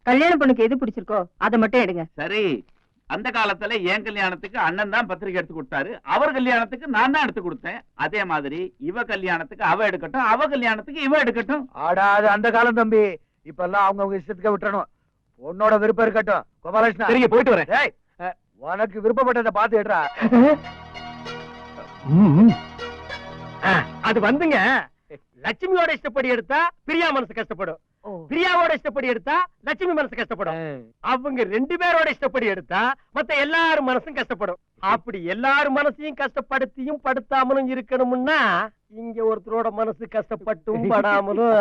கல்யாண பொண்ணுக்கு எது பிடிச்சிருக்கோ அதை மட்டும் எடுங்க. சரி, அந்த காலத்துல என் கல்யாணத்துக்கு அண்ணன் தான் பத்திரிக்கை எடுத்து கொடுத்தாரு. அவர் கல்யாணத்துக்கு நான் தான் எடுத்து கொடுத்தேன். அதே மாதிரி இவ கல்யாணத்துக்கு அவ எடுக்கட்டும், அவ கல்யாணத்துக்கு இவ எடுக்கட்டும். ஆடா, அது அந்த காலம் தம்பி. இப்ப எல்லாம் அவங்க இஷ்டத்துக்கு விட்டுறணும். பொண்ணோட விருப்பம் இருக்கட்டும். கோபாலகிருஷ்ணா, சரிங்க, போயிட்டு வரேன். ஏய், உனக்கு விருப்பப்பட்டதை பார்த்து எடுறா. அது வந்துங்க, லட்சுமியோட இஷ்டப்படி எடுத்தா பிரியா மனசு கஷ்டப்படும், பிரியாவோட இஷ்டப்படி எடுத்தா லட்சுமி மனசு கஷ்டப்படும். அவங்க 2 பேரோட இஷ்டப்படி எடுத்தா மத்த எல்லாரும் மனசும் கஷ்டப்படும். அப்படி எல்லாரும் மனசையும் கஷ்டப்படுத்தியும் படுத்தாமலும் இருக்கணும்னா இங்க ஒருத்தரோட மனசு கஷ்டப்பட்டும் படாமலும்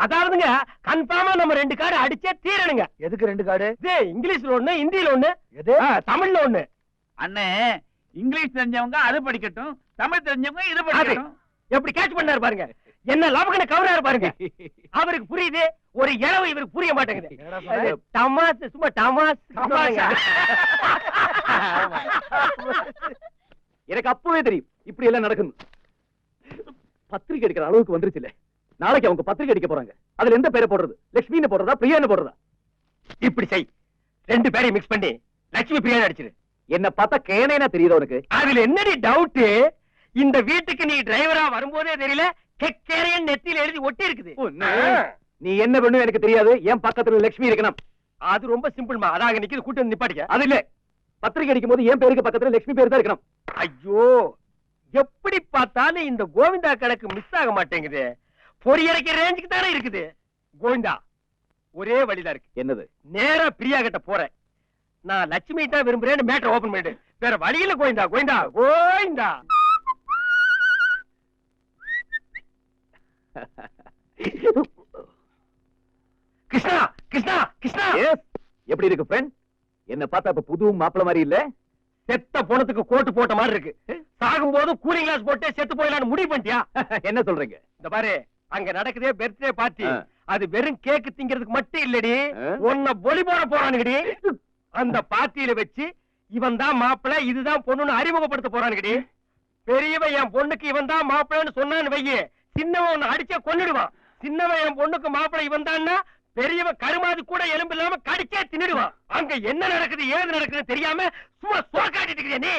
அதாவதுங்க கன்ஃபார்மா நம்ம 2 கார்டு அடிச்சே தீரணுங்க. எதுக்கு 2 கார்டு? இங்கிலீஷ்ல ஒண்ணு, ஹிந்தியில ஒண்ணு, எது? தமிழ்ல ஒண்ணு. அண்ணே, இங்கிலீஷ் தெரிஞ்சவங்க அது படிக்கட்டும், தமிழ் தெரிஞ்சவங்க இது படிக்கட்டும். எப்படி கேட்ச் பண்ணாரு பாருங்க, என்ன லாபகன கவராரு பாருங்க. அவருக்கு புரியுது, ஒரு இளவு இவருக்கு புரிய மாட்டேங்குது. என்னடா சொன்ன? தமாஸ், சும்மா தமாஸ். எனக்கு அப்பவே தெரியும் இப்படி எல்லாம் நடக்கும். பத்திரிக்கை அடிக்கிற அளவுக்கு வந்துருச்சு இல்ல. நாளைக்கு அவங்க பத்திரிக்கை அடிக்க போறாங்க. அதுல எந்த பேரை போடுறது? லட்சுமின்னு போடுறதா, பிரியான்னு போடுறதா? இப்படி செய், 2 பேரையும் மிக்ஸ் பண்ணி லட்சுமி பிரியாணி அடிச்சிரு. என்ன பார்த்தா கேனேனா தெரியுதா உனக்கு? அதுல என்னடி டவுட்? இந்த வீட்டுக்கு நீ டிரைவரா வரும்போதே தெரியல, கெக்கேரியன் நெத்தியில எழுதி ஒட்டி இருக்குது. நீ என்ன பண்ணு எனக்கு தெரியாது. என் பக்கத்துல லட்சுமி இருக்கணும். அது ரொம்ப சிம்பிள்மா. அதாக நிக்குது, கூட்டி வந்து நிப்பாட்டிக்க. அது இல்ல, பத்திரிக்கை அடிக்கும் போது என் பேருக்கு பக்கத்துல லட்சுமி பேர் தான் இருக்கணும். ஐயோ, எப்படி பார்த்தாலும் இந்த கோவிந்தா கணக்கு மிஸ் ஆக மாட்டேங்குது. பொரியரைக்க ரேஞ்சுக்கு தானே இருக்குது. கோவிந்தா, ஒரே வழிதான் இருக்கு. என்னது? நேரா பிரியா கிட்ட போறேன். நான் லட்சுமி தான் விரும்புறேன்னு மேட்டர் ஓபன் பண்ணிடு. வேற வழியில கோயிந்தா கோயிந்தா கோயிந்தா. கிருஷ்ணா கிருஷ்ணா கிருஷ்ணா. Yes. எப்படி இருக்கு ஃப்ரெண்ட்? என்ன பார்த்தா இப்ப புது மாப்பிள மாதிரி இல்ல? செத்த போனதுக்கு கோட்டு போட்ட மாதிரி இருக்கு. சாகும் போது கூலிங் கிளாஸ் போட்டு செத்து போயிடலாம்னு முடிவு பண்ணிட்டியா? என்ன சொல்றீங்க? இந்த பாரு, அங்க நடக்குதே பர்த்டே பார்ட்டி. ஆ. அது வெறும் கேக் திங்கிறதுக்கு மட்டும் இல்லடி, ஆ. உன்னை பொலி போட போறானுங்கடி. அந்த பார்ட்டியில வச்சு இவன் தான் மாப்பிள்ளை, இதுதான் பொண்ணுன்னு அறிமுகப்படுத்த போறானுங்கடி. பெரியவன் என் பொண்ணுக்கு இவன் தான் மாப்பிள்ளைன்னு சொன்னான்னு வையே, சின்னவன் உன்னை அடிச்சே கொன்னுடுவான். சின்னவன் என் பொண்ணுக்கு மாப்பிள்ளை இவன் தான்னா பெரியவன் கருமாதி கூட எலும்பு இல்லாம கடிச்சே தின்னுடுவான். அங்க என்ன நடக்குது ஏது நடக்குதுன்னு தெரியாம சும்மா சோக்காட்டிட்டு இருக்கிறியா நீ?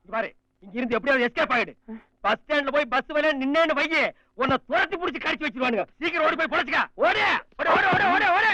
இங்க பாரு, இங்க இருந்து எப்படியாவது எஸ்கேப் ஆயிடு. பஸ் ஸ்டாண்ட்ல போய் பஸ் வேலை நின்னேன்னு வையே, உன்னை துரத்தி புடிச்சு கடிச்சு வச்சிருவானுங்க. சீக்கிரம் ஓடி போய் பொழைச்சுக்க. ஓடு ஓடு ஓடு ஓடு ஓடு ஓடு.